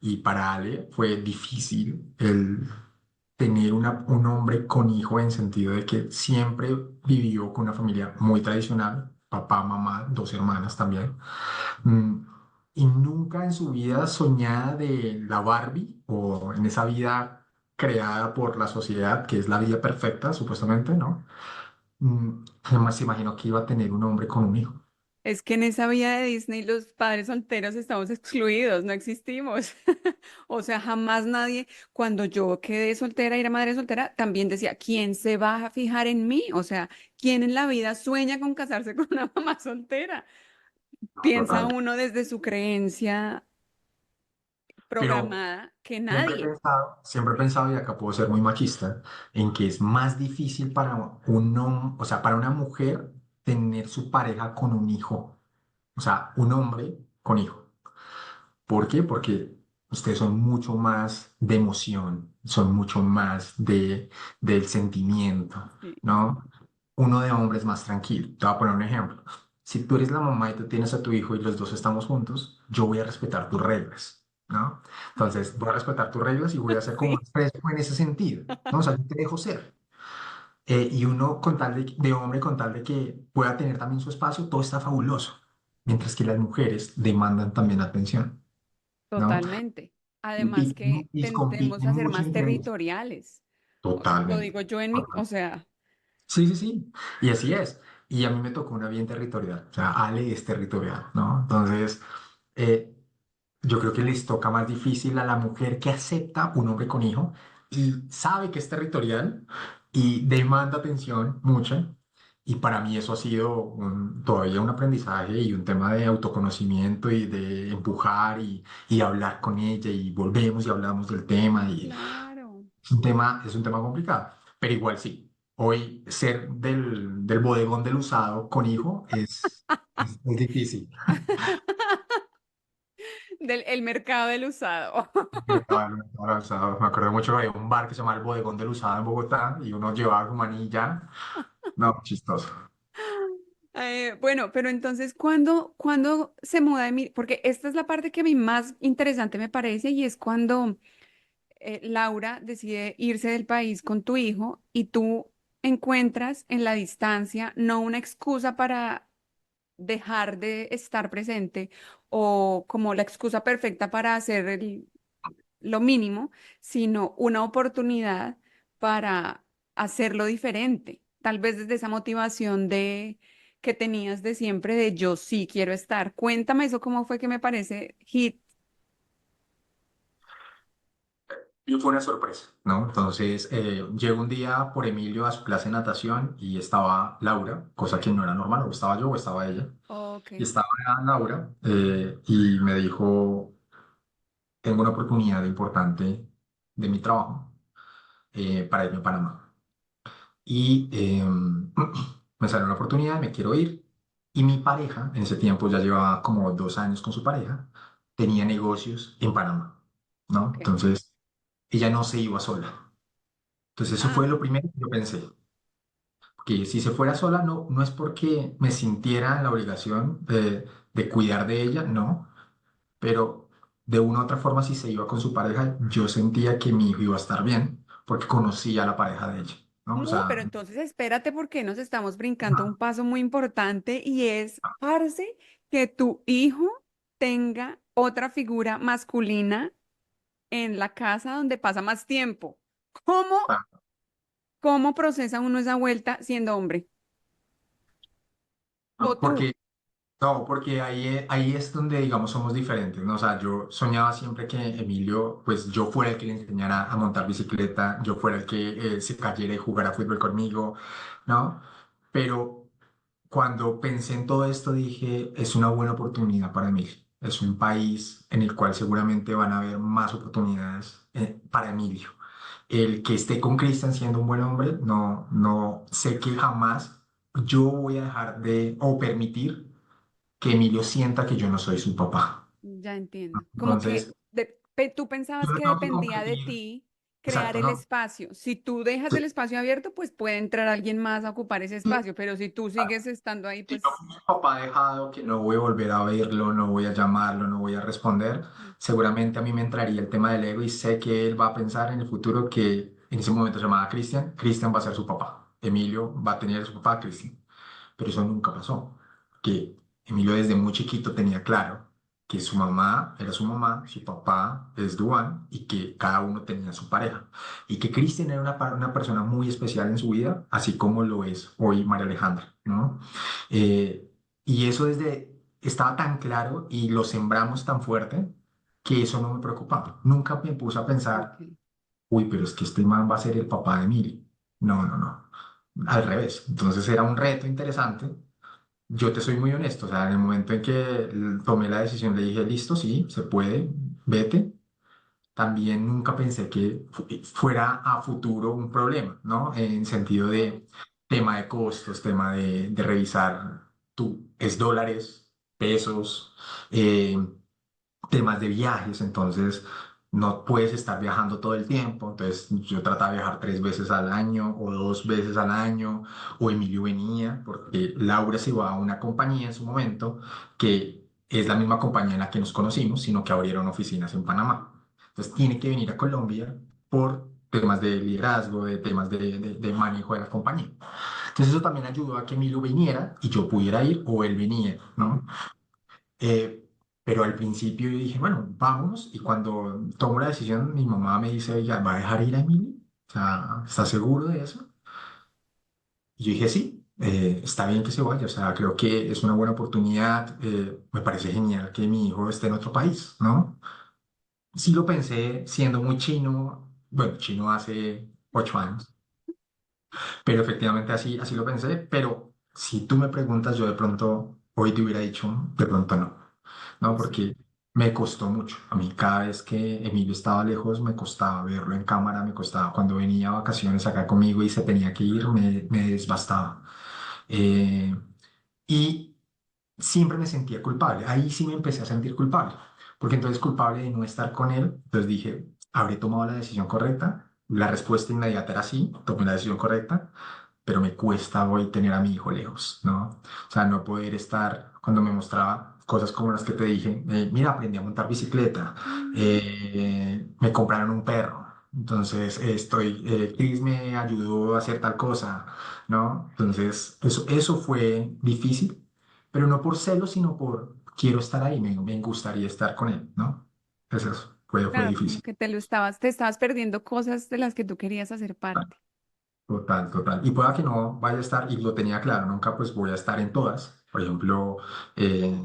Y para Ale fue difícil el tener un hombre con hijo en sentido de que siempre vivió con una familia muy tradicional, papá, mamá, dos hermanas también. Mm, y nunca en su vida soñada de la Barbie o en esa vida creada por la sociedad, que es la vida perfecta, supuestamente, ¿no? Jamás se imaginó que iba a tener un hombre con un hijo. Es que en esa vida de Disney los padres solteros estamos excluidos, no existimos. O sea, jamás nadie, cuando yo quedé soltera y era madre soltera, también decía, ¿quién se va a fijar en mí? O sea, ¿quién en la vida sueña con casarse con una mamá soltera? Piensa Total. uno desde su creencia Pero programada que nadie. siempre he pensado, y acá puedo ser muy machista, en que es más difícil para un o sea, para una mujer tener su pareja con un hijo. O sea, un hombre con hijo. ¿Por qué? Porque ustedes son mucho más de emoción, son mucho más del sentimiento, Sí. ¿no? Uno de hombre es más tranquilo. Te voy a poner un ejemplo. Si tú eres la mamá y tú tienes a tu hijo y los dos estamos juntos, yo voy a respetar tus reglas, ¿no? Entonces, voy a respetar tus reglas y voy a ser como Sí, más fresco en ese sentido, ¿no? O sea, yo te dejo ser. Y uno con tal de hombre, con tal de que pueda tener también su espacio, todo está fabuloso. Mientras que las mujeres demandan también atención, ¿no? totalmente. Además Compiten que y tendemos compiten a ser mucho más entre ellos. territoriales. Lo Totalmente. digo yo o Total. sea, Sí, sí, sí. Y así es. Y a mí me tocó una bien territorial. O sea, Ale es territorial, ¿no? Entonces, eh, yo creo que les toca más difícil a la mujer que acepta un hombre con hijo y sabe que es territorial y demanda atención mucha. Y para mí eso ha sido todavía un aprendizaje y un tema de autoconocimiento y de empujar y hablar con ella y volvemos y hablamos del tema y claro. es un tema complicado, pero igual sí. Hoy ser del bodegón del usado con hijo es difícil. Del el mercado del usado. Mercado del usado. Me acuerdo mucho que había un bar que se llama el Bodegón del Usado en Bogotá y uno llevaba su manilla. No, chistoso. Bueno, pero entonces, ¿cuándo se muda de mí? Porque esta es la parte que a mí más interesante me parece y es cuando Laura decide irse del país con tu hijo y tú encuentras en la distancia no una excusa para dejar de estar presente o como la excusa perfecta para hacer lo mínimo, sino una oportunidad para hacerlo diferente. Tal vez desde esa motivación de que tenías de siempre de yo sí quiero estar. Cuéntame eso, cómo fue que me parece hit. Y fue una sorpresa, ¿no? Entonces, llego un día por Emilio a su clase de natación y estaba Laura, cosa que no era normal, o estaba yo o estaba ella. Ok, Y estaba Laura y me dijo, tengo una oportunidad importante de mi trabajo para irme a Panamá. Y me salió una oportunidad, me quiero ir. Y mi pareja, en ese tiempo ya llevaba como 2 años con su pareja, tenía negocios en Panamá, ¿no? ok. Entonces, ella no se iba sola. Entonces, eso fue Ah, lo primero que yo pensé, que si se fuera sola, no es porque me sintiera en la obligación de cuidar de ella, no, pero de una u otra forma, si se iba con su pareja, yo sentía que mi hijo iba a estar bien, porque conocía a la pareja de ella, ¿no? O no, sea, pero entonces espérate porque nos estamos brincando un paso muy importante y es, parce, que tu hijo tenga otra figura masculina en la casa donde pasa más tiempo. ¿Cómo, cómo procesa uno esa vuelta siendo hombre? O no, tú. porque ahí es donde, digamos, somos diferentes, ¿no? O sea, yo soñaba siempre que Emilio, pues yo fuera el que le enseñara a montar bicicleta, yo fuera el que se cayera y jugara fútbol conmigo, ¿no? Pero cuando pensé en todo esto dije, es una buena oportunidad para Emilio. Es un país en el cual seguramente van a haber más oportunidades para Emilio. El que esté con Cristian siendo un buen hombre, no sé que jamás yo voy a dejar de o permitir que Emilio sienta que yo no soy su papá. Ya entiendo. Como que Entonces, tú yo pensabas no que tengo que dependía de competir. ti. crear Exacto, el ¿no? espacio. Si tú dejas el espacio abierto, pues puede entrar alguien más a ocupar ese Sí. espacio, pero si tú sigues estando ahí, Si no pues... fue mi papá dejado, que no voy a volver a verlo, no voy a llamarlo, no voy a responder, seguramente a mí me entraría el tema del ego y sé que él va a pensar en el futuro que en ese momento se llamaba Cristian, Cristian va a ser su papá, Emilio va a tener a su papá, Cristian. Pero eso nunca pasó, que Emilio desde muy chiquito tenía claro que su mamá era su mamá, su papá es Duan y que cada uno tenía su pareja y que Cristian era una persona muy especial en su vida, así como lo es hoy María Alejandra, ¿no? Eh, y eso estaba tan claro y lo sembramos tan fuerte que eso no me preocupaba. Nunca me puse a pensar, Ok, uy, pero es que este man va a ser el papá de Emilio. No, no, no. Al revés. Entonces era un reto interesante. Yo te soy muy honesto, o sea, en el momento en que tomé la decisión le dije, listo, sí, se puede, vete. También nunca pensé que fuera a futuro un problema, ¿no? En sentido de tema de costos, tema de revisar, es dólares, pesos, eh, temas de viajes, entonces no puedes estar viajando todo el tiempo, entonces yo trataba de viajar 3 veces al año o 2 veces al año, o Emilio venía, porque Laura se iba a una compañía en su momento, que es la misma compañía en la que nos conocimos, sino que abrieron oficinas en Panamá. Entonces tiene que venir a Colombia por temas de liderazgo, de temas de manejo de la compañía. Entonces eso también ayudó a que Emilio viniera y yo pudiera ir o él viniera, ¿no? Eh, pero al principio yo dije, bueno, vámonos. Y cuando tomo la decisión, mi mamá me dice, oiga, ¿va a dejar ir a Emily? O sea, ¿estás seguro de eso? Y yo dije, sí, está bien que se vaya. O sea, creo que es una buena oportunidad. Me parece genial que mi hijo esté en otro país, ¿no? Sí lo pensé siendo muy chino, bueno, chino hace 8 años, pero efectivamente así lo pensé. Pero si tú me preguntas, yo de pronto hoy te hubiera dicho, de pronto no. No, sí. porque me costó mucho. A mí cada vez que Emilio estaba lejos me costaba verlo en cámara, me costaba cuando venía a vacaciones acá conmigo y se tenía que ir, me desbastaba. Eh, y siempre me sentía culpable. Ahí sí me empecé a sentir culpable, porque entonces culpable de no estar con él. Entonces dije, ¿habré tomado la decisión correcta? La respuesta inmediata era sí, tomé la decisión correcta, pero me cuesta hoy tener a mi hijo lejos, ¿no? O sea, no poder estar, cuando me mostraba cosas como las que te dije, mira, aprendí a montar bicicleta, Mm, me compraron un perro, entonces Chris me ayudó a hacer tal cosa, ¿no? Entonces, eso fue difícil, pero no por celos, sino por quiero estar ahí, me gustaría estar con él, ¿no? Eso fue claro, como difícil. que te estabas perdiendo cosas de las que tú querías hacer parte. Total, total. Y pueda que no vaya a estar, y lo tenía claro, nunca pues voy a estar en todas. Por ejemplo, eh,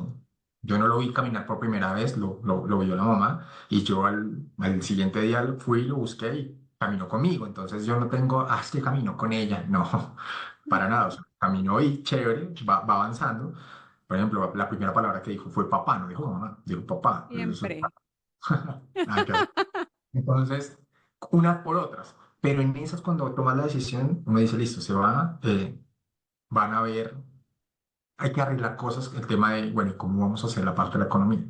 yo no lo vi caminar por primera vez, lo vio la mamá, y yo al siguiente día fui y lo busqué y caminó conmigo. Entonces yo no tengo, es que caminó con ella. No, para nada. O sea, caminó y chévere, va avanzando. Por ejemplo, la primera palabra que dijo fue papá, no dijo mamá, dijo papá. Eso, Siempre. nada que ver. Entonces, unas por otras. Pero en esas, cuando tomas la decisión, uno dice, listo, van a ver, hay que arreglar cosas, el tema de, bueno, ¿y cómo vamos a hacer la parte de la economía?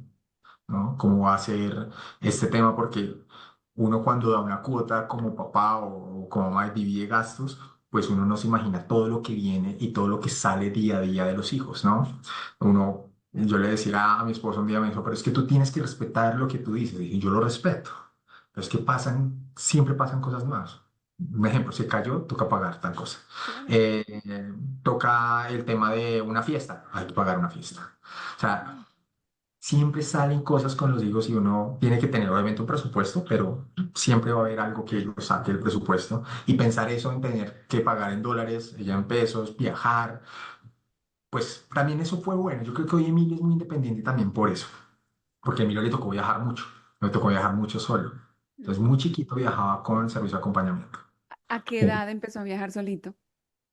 ¿No? ¿Cómo va a ser este tema? Porque uno cuando da una cuota como papá o como mamá divide gastos, pues uno no se imagina todo lo que viene y todo lo que sale día a día de los hijos, ¿no? Yo le decía a mi esposo un día, me dijo, pero es que tú tienes que respetar lo que tú dices. Y dije, yo lo respeto, pero es que siempre pasan cosas nuevas. Un ejemplo, se cayó, toca pagar tal cosa. Claro. Eh, Toca el tema de una fiesta, hay que pagar una fiesta. O sea, siempre salen cosas con los hijos y uno tiene que tener obviamente un presupuesto, pero siempre va a haber algo que lo saque el presupuesto. Y pensar eso en tener que pagar en dólares, ya en pesos, viajar, pues también eso fue bueno. Yo creo que hoy Emilio es muy independiente también por eso, porque a Emilio le tocó viajar mucho, le tocó viajar mucho solo. Entonces, muy Mm. chiquito viajaba con servicio de acompañamiento. ¿A qué Eh, edad empezó a viajar solito?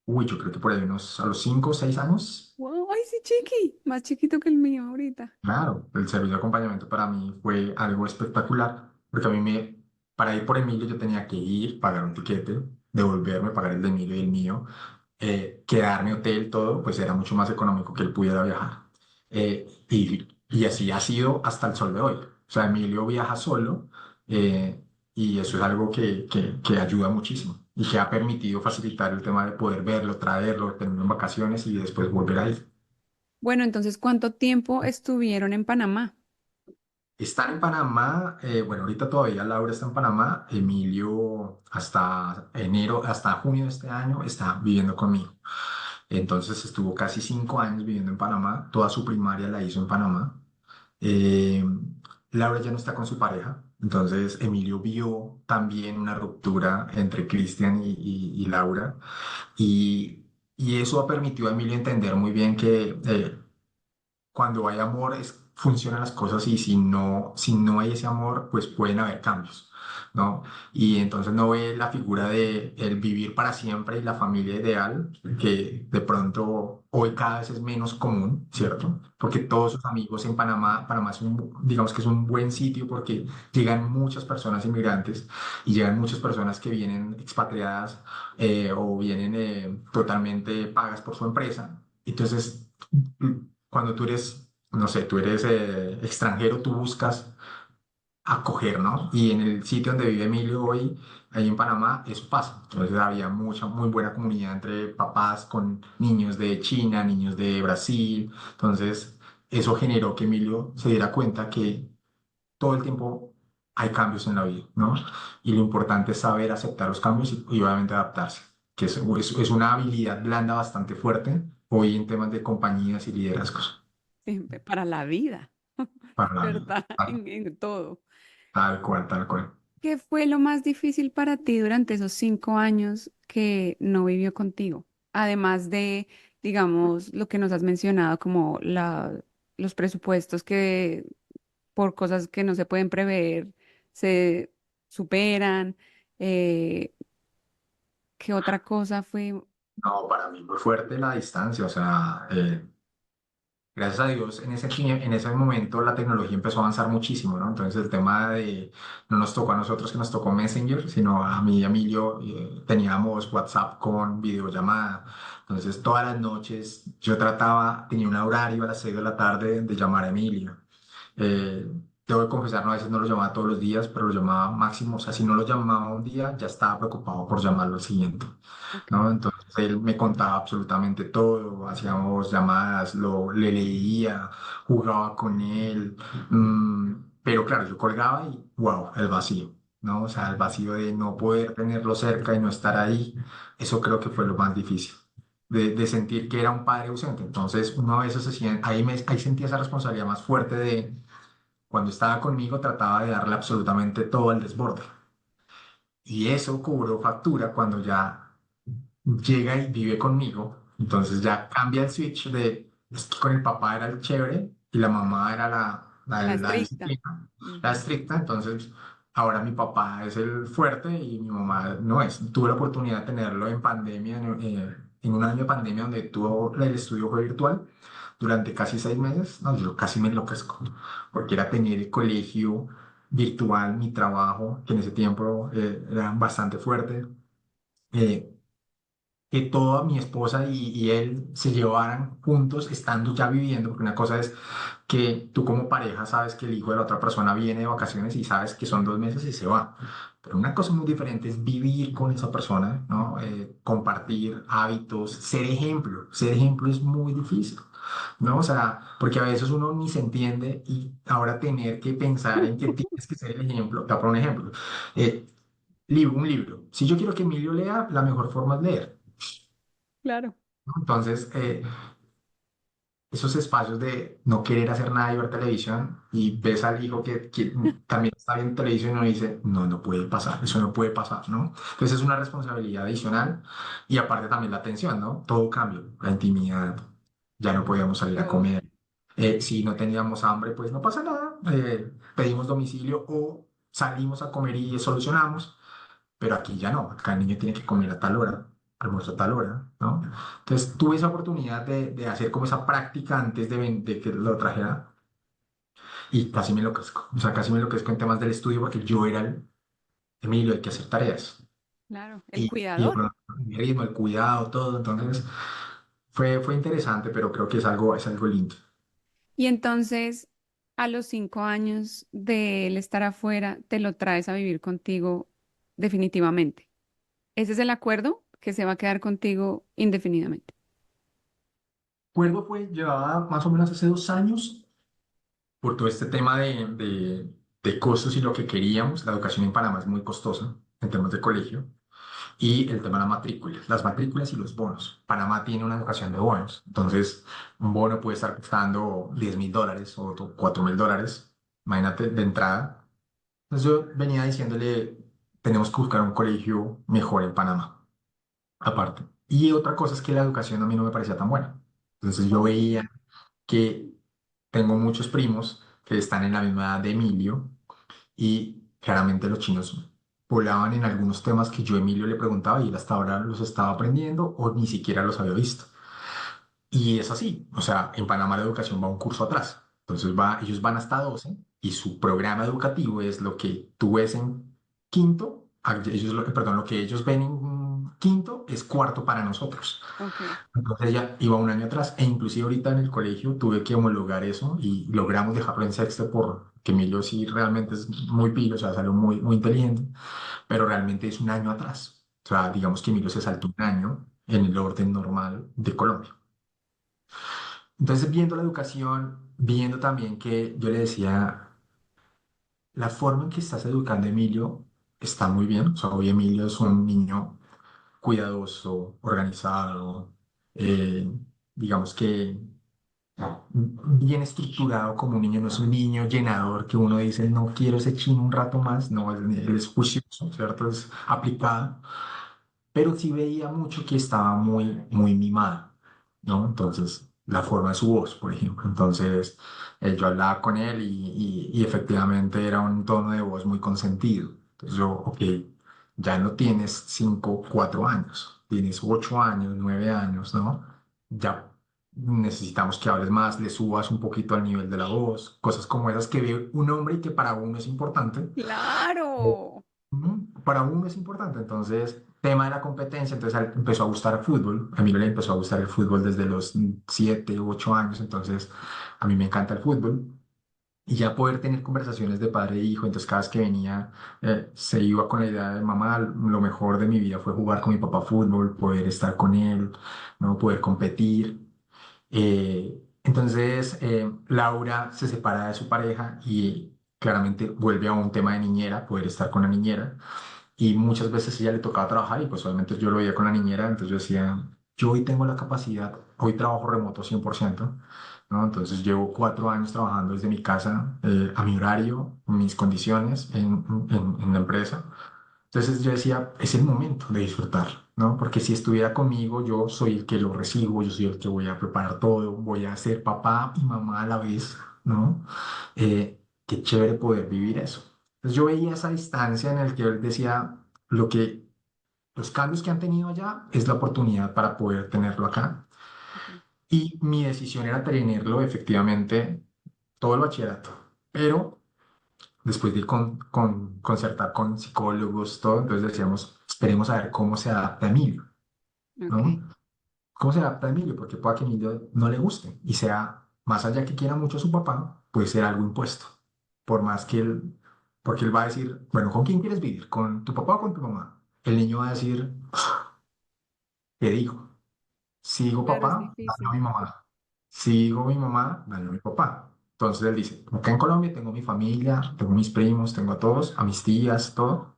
Uy, yo creo que por ahí a los 5 o 6 años. Wow, ay, sí, chiqui, más chiquito que el mío ahorita. Claro, el servicio de acompañamiento para mí fue algo espectacular, porque para ir por Emilio yo tenía que ir, pagar un tiquete, devolverme, pagar el de Emilio y el mío, quedarme hotel, todo, pues era mucho más económico que él pudiera viajar. Y así ha sido hasta el sol de hoy. O sea, Emilio viaja solo, y eso es algo que ayuda muchísimo y que ha permitido facilitar el tema de poder verlo, traerlo, tenerlo en vacaciones y después volver a ir. Bueno, entonces, ¿cuánto tiempo estuvieron en Panamá? Están en Panamá, bueno, ahorita todavía Laura está en Panamá, Emilio hasta enero, hasta junio de este año está viviendo conmigo. Entonces estuvo casi 5 años viviendo en Panamá, toda su primaria la hizo en Panamá. Eh, Laura ya no está con su pareja, entonces Emilio vio también una ruptura entre Cristian y Laura y, y eso ha permitido a Emilio entender muy bien que cuando hay amor funcionan las cosas y si no hay ese amor, pues pueden haber cambios, ¿no? Y entonces no ve la figura de el vivir para siempre y la familia ideal, que de pronto hoy cada vez es menos común, ¿cierto? Porque todos sus amigos en Panamá, Panamá es digamos que es un buen sitio porque llegan muchas personas inmigrantes y llegan muchas personas que vienen expatriadas o vienen totalmente pagas por su empresa. Entonces, cuando tú eres, no sé, tú eres extranjero, tú buscas acoger, ¿no? Y en el sitio donde vive Emilio hoy, ahí en Panamá, eso pasa. Entonces había mucha, muy buena comunidad entre papás con niños de China, niños de Brasil. Entonces, eso generó que Emilio se diera cuenta que todo el tiempo hay cambios en la vida, ¿no? Y lo importante es saber aceptar los cambios y obviamente adaptarse, que es una habilidad blanda bastante fuerte hoy en temas de compañías y liderazgos. Para la vida, Para la vida. ¿verdad? En todo. Tal cual, tal cual. ¿Qué fue lo más difícil para ti durante esos 5 años que no vivió contigo? Además de, digamos, lo que nos has mencionado, como los presupuestos que por cosas que no se pueden prever se superan. eh, ¿Qué otra cosa fue? No, para mí fue fuerte la distancia, o sea, gracias a Dios en ese momento la tecnología empezó a avanzar muchísimo, ¿no? Entonces el tema de, no nos tocó a nosotros que nos tocó Messenger, sino a mí y a Emilio teníamos WhatsApp con videollamada. Entonces todas las noches yo tenía un horario a las 6 de la tarde de llamar a Emilio. Eh, Debo de confesar, no, a veces no lo llamaba todos los días, pero lo llamaba máximo, o sea, si no lo llamaba un día, ya estaba preocupado por llamarlo al siguiente. Ok. ¿No? Entonces él me contaba absolutamente todo, hacíamos llamadas, le leía, jugaba con él, pero claro, yo colgaba y wow, el vacío, ¿no? O sea, el vacío de no poder tenerlo cerca y no estar ahí, eso creo que fue lo más difícil. De sentir que era un padre ausente. Entonces, uno a veces se ahí sentía esa responsabilidad más fuerte de cuando estaba conmigo, trataba de darle absolutamente todo al desborde. Y eso cobró factura cuando ya llega y vive conmigo, entonces ya cambia el switch de es que con el papá era el chévere y la mamá era La la estricta. disciplina, la Ujú. estricta, entonces ahora mi papá es el fuerte y mi mamá no es. Tuve la oportunidad de tenerlo en pandemia, en un año de pandemia donde tuvo el estudio fue virtual durante casi 6 meses, no, yo casi me enloquezco, porque era tener el colegio virtual, mi trabajo, que en ese tiempo era bastante fuerte. eh, que toda mi esposa y él se llevaran juntos estando ya viviendo, porque una cosa es que tú como pareja sabes que el hijo de la otra persona viene de vacaciones y sabes que son 2 meses y se va. Pero una cosa muy diferente es vivir con esa persona, ¿no? Compartir hábitos, ser ejemplo. Ser ejemplo es muy difícil, ¿no? O sea, porque a veces uno ni se entiende y ahora tener que pensar en que tienes que ser el ejemplo. Te voy a poner un ejemplo. Eh, un libro. Si yo quiero que Emilio lea, la mejor forma es leer. Claro. ¿No? Entonces, esos espacios de no querer hacer nada y ver televisión y ves al hijo que también está viendo televisión y uno dice, no, no puede pasar, eso no puede pasar, ¿no? Entonces es una responsabilidad adicional y aparte también la atención, ¿no? Todo cambio, la intimidad, ya no podíamos salir a Todo. comer. Si no teníamos hambre, pues no pasa nada, pedimos domicilio o salimos a comer y solucionamos. Pero aquí ya no, acá el niño tiene que comer a tal hora, almuerzo a tal hora, ¿no? Entonces tuve esa oportunidad de hacer como esa práctica antes de que lo trajera y casi me enloquezco, o sea, casi me enloquezco en temas del estudio porque yo era el Emilio, hay que hacer tareas Claro. El y de cuidador. pronto mi ritmo, el cuidado, todo, entonces fue interesante, pero creo que es algo lindo. Y entonces, A los 5 años de él estar afuera, te lo traes a vivir contigo definitivamente. Ese es el acuerdo que se va a quedar contigo indefinidamente. Acuerdo fue, llevaba más o menos hace 2 años por todo este tema de costos y lo que queríamos. La educación en Panamá es muy costosa en temas de colegio. Y el tema de las matrículas y los bonos. Panamá tiene una educación de bonos, entonces un bono puede estar costando $10.000 o $4.000, imagínate, de entrada. Entonces yo venía diciéndole, tenemos que buscar un colegio mejor en Panamá, aparte. Y otra cosa es que la educación a mí no me parecía tan buena. Entonces yo Ok. veía que tengo muchos primos que están en la misma edad de Emilio y claramente los chinos volaban en algunos temas que yo a Emilio le preguntaba y él hasta ahora los estaba aprendiendo o ni siquiera los había visto. Y es así, o sea, en Panamá la educación va un curso atrás. Entonces ellos van hasta 12 y su programa educativo es lo que tú ves en quinto, perdón, lo que ellos ven en quinto es cuarto para nosotros. Ok. Entonces ya iba un año atrás e inclusive ahorita en el colegio tuve que homologar eso y logramos dejarlo en sexto porque Emilio sí realmente es muy pillo, o sea, salió muy, muy inteligente, pero realmente es un año atrás. O sea, digamos que Emilio se saltó un año en el orden normal de Colombia. Entonces, viendo la educación, viendo también que yo le decía, la forma en que estás educando a Emilio está muy bien. O sea, hoy Emilio es un niño cuidadoso, organizado, eh, digamos que bien estructurado como un niño, no es un niño llenador que uno dice, no quiero ese chino un rato más, no, él es juicioso, ¿cierto? Es aplicado, pero sí veía mucho que estaba muy, muy mimado, ¿no? Entonces, la forma de su voz, por ejemplo. Entonces, yo hablaba con él y efectivamente era un tono de voz muy consentido. Entonces, yo, ok, ya no tienes 5, 4 años, tienes 8 años, 9 años, ¿no? Ya necesitamos que hables más, le subas un poquito al nivel de la voz, cosas como esas que ve un hombre y que para uno es importante. Claro. Ujú. Para uno es importante, entonces, tema de la competencia, entonces a él empezó a gustar el fútbol, a mí le empezó a gustar el fútbol desde los 7, 8 años, entonces a mí me encanta el fútbol y ya poder tener conversaciones de padre e hijo, entonces cada vez que venía se iba con la idea de mamá, lo mejor de mi vida fue jugar con mi papá fútbol, poder estar con él, ¿no? Poder competir. Entonces, Laura se separa de su pareja y claramente vuelve a un tema de niñera, poder estar con la niñera. Y muchas veces ella le tocaba trabajar y pues obviamente yo lo veía con la niñera, entonces yo decía, yo hoy tengo la capacidad, hoy trabajo remoto 100%, ¿no? Entonces llevo 4 años trabajando desde mi casa, a mi horario, en mis condiciones, en la empresa. Entonces yo decía, es el momento de disfrutar, ¿no? Porque si estuviera conmigo, yo soy el que lo recibo, yo soy el que voy a preparar todo, voy a ser papá y mamá a la vez, ¿no? Qué chévere poder vivir eso. Entonces yo veía esa distancia en el que él decía, los cambios que han tenido allá es la oportunidad para poder tenerlo acá. Ok. Y mi decisión era tenerlo efectivamente todo el bachillerato, pero después de concertar con psicólogos, todo, entonces decíamos, esperemos a ver cómo se adapta Emilio, Ok. ¿no? ¿Cómo se adapta Emilio? Porque pueda que a Emilio no le guste y sea, más allá que quiera mucho a su papá, puede ser algo impuesto. Por más que él, porque él va a decir, bueno, ¿con quién quieres vivir? ¿Con tu papá o con tu mamá? El niño va a decir, ¿qué digo? Si digo Claro, es papá, daño a difícil. mi mamá. Si digo mi mamá, daño a mi papá. Entonces él dice, acá en Colombia tengo mi familia, tengo mis primos, tengo a todos, a mis tías, todo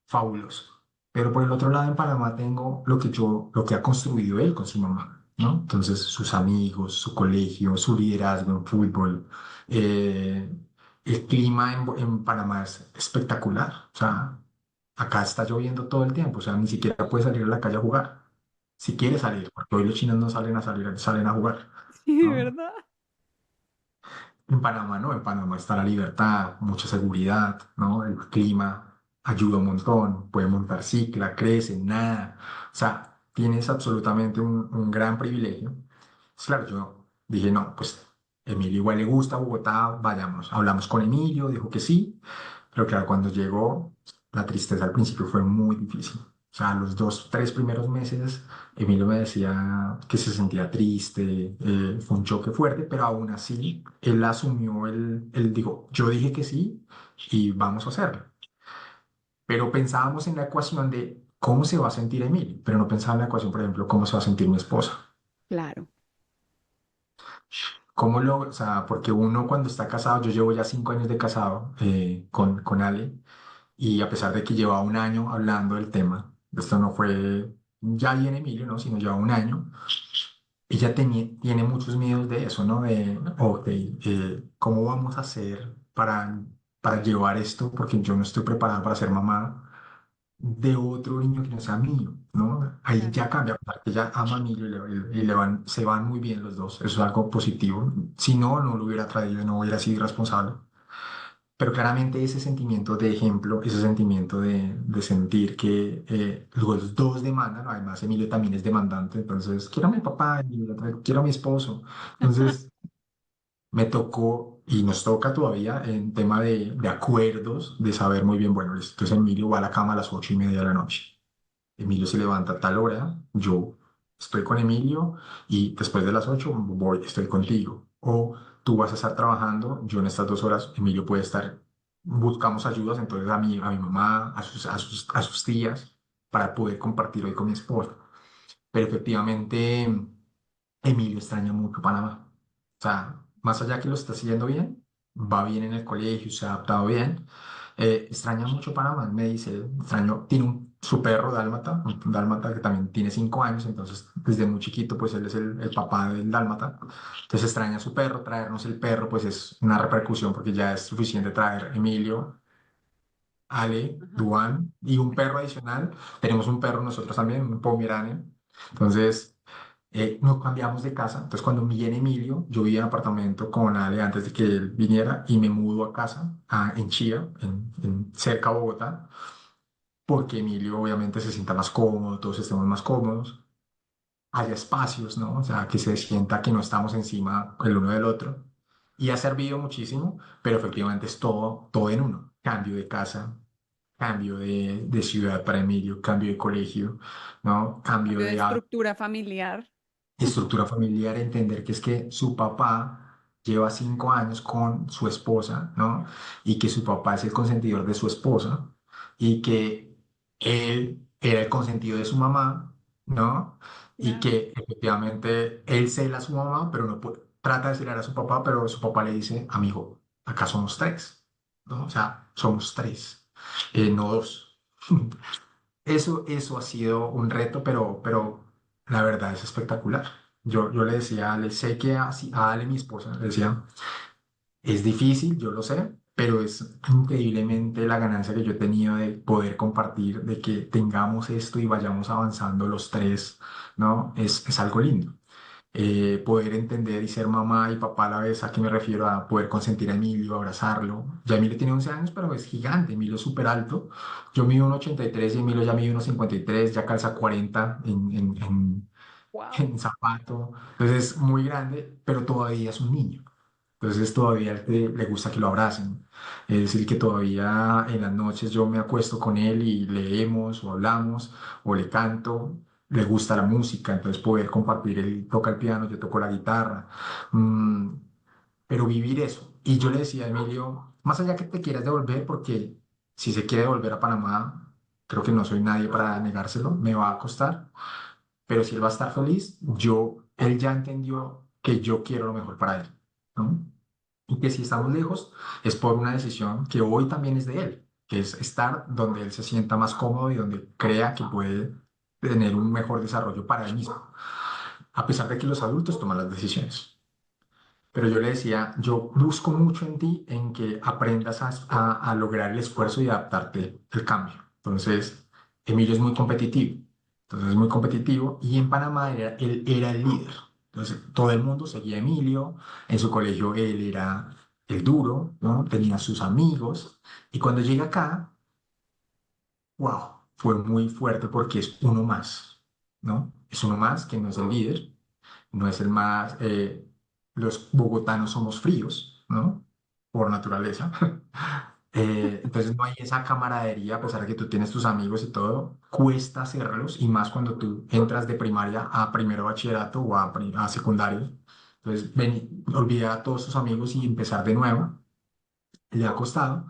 fabuloso. Pero por el otro lado, en Panamá tengo lo que ha construido él con su mamá, ¿no? Entonces, sus amigos, su colegio, su liderazgo en fútbol. eh, el clima en Panamá es espectacular. O sea, acá está lloviendo todo el tiempo. O sea, ni siquiera puedes salir a la calle a jugar. Si quieres salir, porque hoy los chinos no salen a salir, salen a jugar, Sí, ¿no? ¿verdad? En Panamá no, en Panamá está la libertad, mucha seguridad, ¿no? El clima ayuda un montón, puede montar cicla, crece, nada. O sea, tienes absolutamente un gran privilegio. Pues claro, yo dije, no, pues Emilio igual le gusta Bogotá, vayamos. Hablamos con Emilio, dijo que sí, pero claro, cuando llegó, la tristeza al principio fue muy difícil. O sea, los 2, 3 primeros meses, Emilio me decía que se sentía triste, fue un choque fuerte, pero aún así, él asumió, él dijo, yo dije que sí y vamos a hacerlo. Pero pensábamos en la ecuación de cómo se va a sentir Emilio, pero no pensaba en la ecuación, por ejemplo, cómo se va a sentir mi esposa. Claro. O sea, porque uno cuando está casado, yo llevo ya 5 años de casado con Ale, y a pesar de que llevaba un año hablando del tema, esto no fue ya y en Emilio, ¿no? Sino llevaba un año, ella tiene muchos miedos de eso, ¿no? De, ok, ¿cómo vamos a hacer para llevar esto? Porque yo no estoy preparada para ser mamá de otro niño que no sea mío, ¿no? Ahí Claro. ya cambia, porque ella ama a Emilio se van muy bien los dos, eso es algo positivo. Si no, no lo hubiera traído, no hubiera sido irresponsable. Pero claramente ese sentimiento de ejemplo, ese sentimiento de sentir que los dos demandan, ¿no? Además Emilio también es demandante, entonces quiero a mi papá y la otra, quiero a mi esposo. Entonces me tocó y nos toca todavía en tema de acuerdos, de saber muy bien, bueno, listo, entonces Emilio va a la cama a las 8:30 de la noche. Emilio se levanta a tal hora, yo estoy con Emilio y después de las 8 estoy contigo. O tú vas a estar trabajando, yo en estas 2 horas, Emilio puede estar, buscamos ayudas, entonces a mi mamá, a sus tías, para poder compartir hoy con mi esposa. Pero efectivamente, Emilio extraña mucho Panamá. O sea, más allá que lo está siguiendo bien, va bien en el colegio, se ha adaptado bien, extraña mucho Panamá. Me dice, extraño, tiene su perro dálmata, un dálmata que también tiene 5 años, entonces desde muy chiquito, pues él es el papá del dálmata. Entonces extraña a su perro, traernos el perro, pues es una repercusión porque ya es suficiente traer Emilio, Ale, Ajá. Duan y un perro adicional. Tenemos un perro nosotros también, un Pomeranian. Entonces, nos cambiamos de casa. Entonces, cuando viene Emilio, yo vivía en apartamento con Ale antes de que él viniera y me mudo a casa en Chía, cerca a Bogotá, porque Emilio obviamente se sienta más cómodo, todos estemos más cómodos, haya espacios, ¿no? O sea, que se sienta que no estamos encima el uno del otro. Y ha servido muchísimo, pero efectivamente es todo, todo en uno. Cambio de casa, cambio de ciudad para Emilio, cambio de colegio, ¿no? Cambio Cambio de de estructura familiar. estructura familiar, entender que es que su papá lleva 5 años con su esposa, ¿no? Y que su papá es el consentidor de su esposa y que él era el consentido de su mamá, ¿no? Y Claro. que efectivamente él cela a su mamá, pero no trata de celar a su papá, pero su papá le dice, amigo, acá somos tres, ¿no? O sea, somos tres, no dos. Eso ha sido un reto, pero la verdad es espectacular. Yo le decía a Ale, sé que a Ale, mi esposa, le decía, es difícil, yo lo sé, pero es increíblemente la ganancia que yo he tenido de poder compartir, de que tengamos esto y vayamos avanzando los tres, ¿no? Es algo lindo. Poder entender y ser mamá y papá a la vez, ¿a qué me refiero? A poder consentir a Emilio, abrazarlo. Ya Emilio tiene 11 años, pero es gigante, Emilio es súper alto. Yo mido 1,83 y Emilio ya mide 1,53, ya calza 40 Wow. en zapato. Entonces es muy grande, pero todavía es un niño. Entonces todavía le gusta que lo abracen. Es decir, que todavía en las noches yo me acuesto con él y leemos o hablamos o le canto. Le gusta la música, entonces poder compartir, él toca el piano, yo toco la guitarra. Mm, pero vivir eso. Y yo le decía a Emilio, más allá que te quieras devolver, porque si se quiere devolver a Panamá, creo que no soy nadie para negárselo, me va a costar, pero si él va a estar feliz, él ya entendió que yo quiero lo mejor para él, ¿no? Y que si estamos lejos es por una decisión que hoy también es de él, que es estar donde él se sienta más cómodo y donde crea que puede tener un mejor desarrollo para él mismo, a pesar de que los adultos toman las decisiones. Pero yo le decía, yo busco mucho en ti en que aprendas a lograr el esfuerzo y adaptarte al cambio. Entonces, Emilio es muy competitivo. Entonces, es muy competitivo y en Panamá él era el líder. Entonces, todo el mundo seguía a Emilio. En su colegio él era el duro, ¿no? Tenía sus amigos. Y cuando llega acá, wow, fue muy fuerte porque es uno más, ¿no? Es uno más que no es el líder, no es el más, los bogotanos somos fríos, ¿no? Por naturaleza. Entonces no hay esa camaradería, a pesar de que tú tienes tus amigos y todo, cuesta hacerlos y más cuando tú entras de primaria a primero bachillerato o a secundario. Entonces, olvidar a todos sus amigos y empezar de nuevo, le ha costado.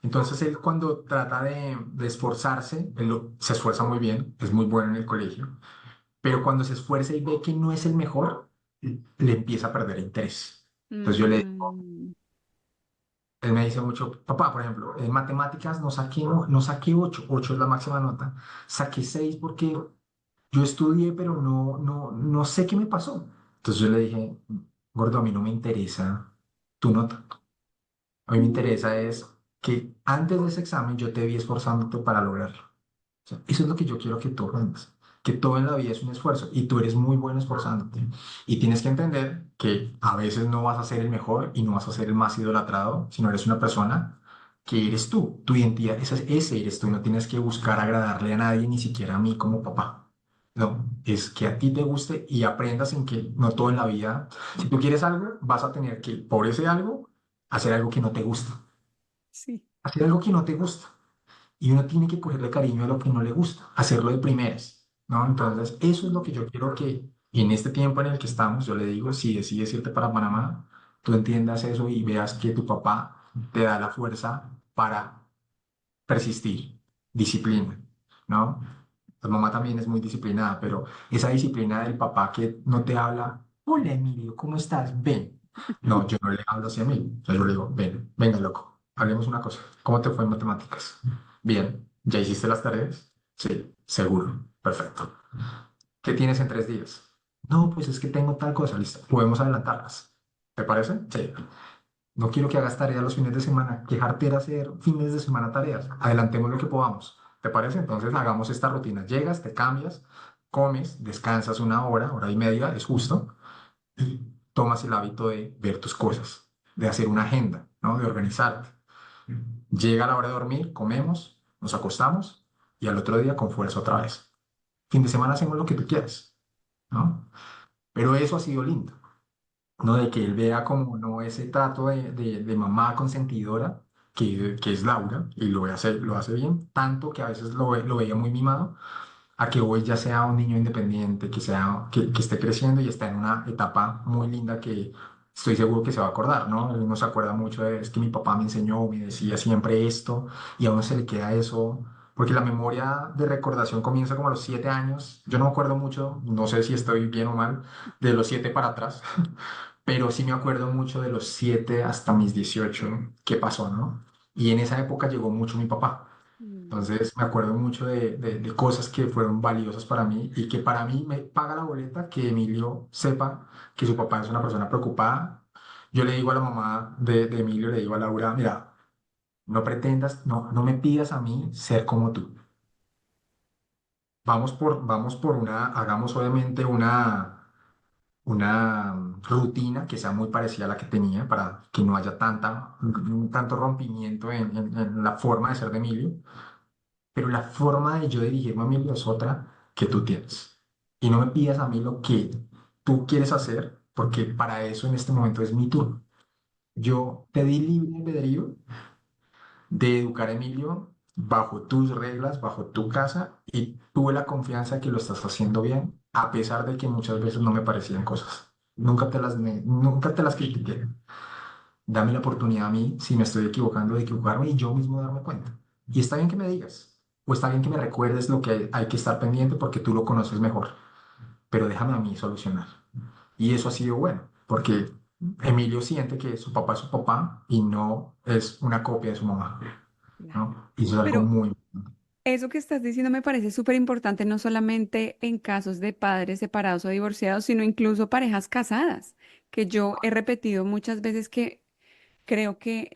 Entonces él cuando trata de esforzarse, se esfuerza muy bien, es muy bueno en el colegio, pero cuando se esfuerza y ve que no es el mejor, le empieza a perder interés. Entonces yo le digo, Mm, él me dice mucho, papá, por ejemplo, en matemáticas no saqué 8, 8 es la máxima nota, saqué 6 porque yo estudié, pero no sé qué me pasó. Entonces yo le dije, gordo, a mí no me interesa tu nota, a mí me interesa es que antes de ese examen yo te vi esforzándote para lograrlo. O sea, eso es lo que yo quiero que tú aprendas, que todo en la vida es un esfuerzo y tú eres muy bueno esforzándote. Y tienes que entender que a veces no vas a ser el mejor y no vas a ser el más idolatrado, sino eres una persona que eres tú, tu identidad, ese eres tú, y no tienes que buscar agradarle a nadie, ni siquiera a mí como papá. No, es que a ti te guste y aprendas en que no todo en la vida, si tú quieres algo, vas a tener que, por ese algo, hacer algo que no te gusta, sí. hacer algo que no te gusta. Y uno tiene que cogerle cariño a lo que no le gusta, hacerlo de primeras, ¿no? Entonces, eso es lo que yo quiero que en este tiempo en el que estamos, yo le digo, si decides irte para Panamá, tú entiendas eso y veas que tu papá te da la fuerza para persistir, disciplina, ¿no? La mamá también es muy disciplinada, pero esa disciplina del papá que no te habla, hola Emilio, ¿cómo estás? Ven. No, yo no le hablo así a mí. O sea, yo le digo, ven, venga, loco, hablemos una cosa. ¿Cómo te fue en matemáticas? Bien. ¿Ya hiciste las tareas? Sí, seguro. Perfecto. ¿Qué tienes en 3 días? No, pues es que tengo tal cosa, listo. Podemos adelantarlas. ¿Te parece? Sí. No quiero que hagas tareas los fines de semana. Quejarte era hacer fines de semana tareas. Adelantemos lo que podamos. ¿Te parece? Entonces hagamos esta rutina. Llegas, te cambias, comes, descansas una hora, hora y media, es justo, y tomas el hábito de ver tus cosas, de hacer una agenda, ¿no? De organizarte. Llega la hora de dormir, comemos, nos acostamos y al otro día con fuerza otra vez. Fin de semana hacemos lo que tú quieras, ¿no? Pero eso ha sido lindo. ¿No? De que él vea como no ese trato de mamá consentidora que es Laura y lo hace bien, tanto que a veces lo veía muy mimado, a que hoy ya sea un niño independiente, que esté creciendo y está en una etapa muy linda que estoy seguro que se va a acordar, ¿no? Él no se acuerda mucho de, es que mi papá me enseñó, me decía siempre esto y a uno se le queda eso. Porque la memoria de recordación comienza como a los 7 años. Yo no me acuerdo mucho, no sé si estoy bien o mal, de los 7 para atrás, pero sí me acuerdo mucho de los 7 hasta mis 18 qué pasó, ¿no? Y en esa época llegó mucho mi papá. Mm. Entonces me acuerdo mucho de cosas que fueron valiosas para mí y que para mí me paga la boleta que Emilio sepa que su papá es una persona preocupada. Yo le digo a la mamá de Emilio, le digo a Laura, mira, no pretendas, no me pidas a mí ser como tú. Vamos por hagamos obviamente una rutina que sea muy parecida a la que tenía para que no haya tanto rompimiento en la forma de ser de Emilio, pero la forma de yo dirigirme a Emilio es otra que tú tienes. Y no me pidas a mí lo que tú quieres hacer, porque para eso en este momento es mi turno. Yo te di libre albedrío de educar a Emilio bajo tus reglas, bajo tu casa, y tuve la confianza que lo estás haciendo bien, a pesar de que muchas veces no me parecían cosas. Nunca te las critiqué. Dame la oportunidad a mí, si me estoy equivocando, de equivocarme y yo mismo darme cuenta. Y está bien que me digas, o está bien que me recuerdes lo que hay que estar pendiente porque tú lo conoces mejor, pero déjame a mí solucionar. Y eso ha sido bueno, porque Emilio siente que su papá es su papá y no es una copia de su mamá, Claro. ¿no? Y eso es algo Pero muy... eso que estás diciendo me parece súper importante, no solamente en casos de padres separados o divorciados, sino incluso parejas casadas, que yo he repetido muchas veces que creo que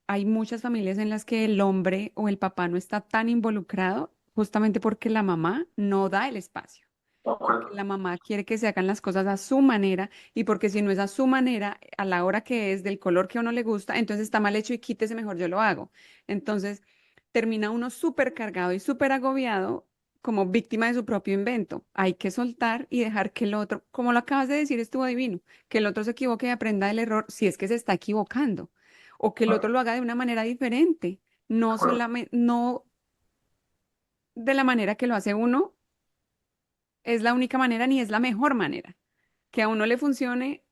hay muchas familias en las que el hombre o el papá no está tan involucrado justamente porque la mamá no da el espacio, porque la mamá quiere que se hagan las cosas a su manera y porque si no es a su manera, a la hora que es, del color que a uno le gusta, entonces está mal hecho y quítese mejor, yo lo hago. Entonces termina uno súper cargado y súper agobiado como víctima de su propio invento. Hay que soltar y dejar que el otro, como lo acabas de decir, estuvo divino, que el otro se equivoque y aprenda del error si es que se está equivocando. o que el Ah, otro lo haga de una manera diferente, de no acuerdo. solamente, no de la manera que lo hace uno, es la única manera ni es la mejor manera. Que a uno le funcione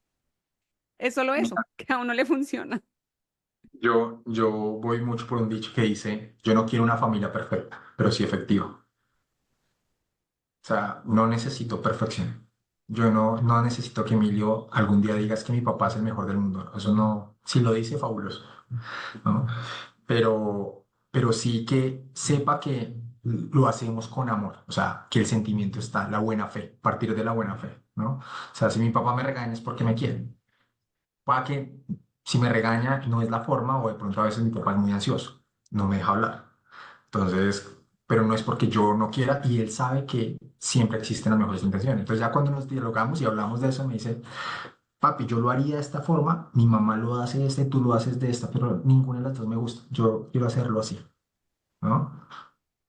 es solo eso, Mira, que a uno le funciona. yo voy mucho por un dicho que dice, yo no quiero una familia perfecta, pero sí efectiva. O sea, no necesito perfección. Yo no necesito que Emilio algún día diga "Es que mi papá es el mejor del mundo". Eso no, si lo dice, fabuloso, ¿no? Pero sí que sepa que lo hacemos con amor, o sea, que el sentimiento está, la buena fe, partir de la buena fe, ¿no? O sea, si mi papá me regaña es porque me quiere. Puede que si me regaña no es la forma o de pronto a veces mi papá es muy ansioso, no me deja hablar. Entonces, pero no es porque yo no quiera y él sabe que siempre existen las mejores intenciones. Entonces ya cuando nos dialogamos y hablamos de eso, me dice, papi, yo lo haría de esta forma, mi mamá lo hace de este, tú lo haces de esta, pero ninguna de las dos me gusta. Yo quiero hacerlo así, ¿no?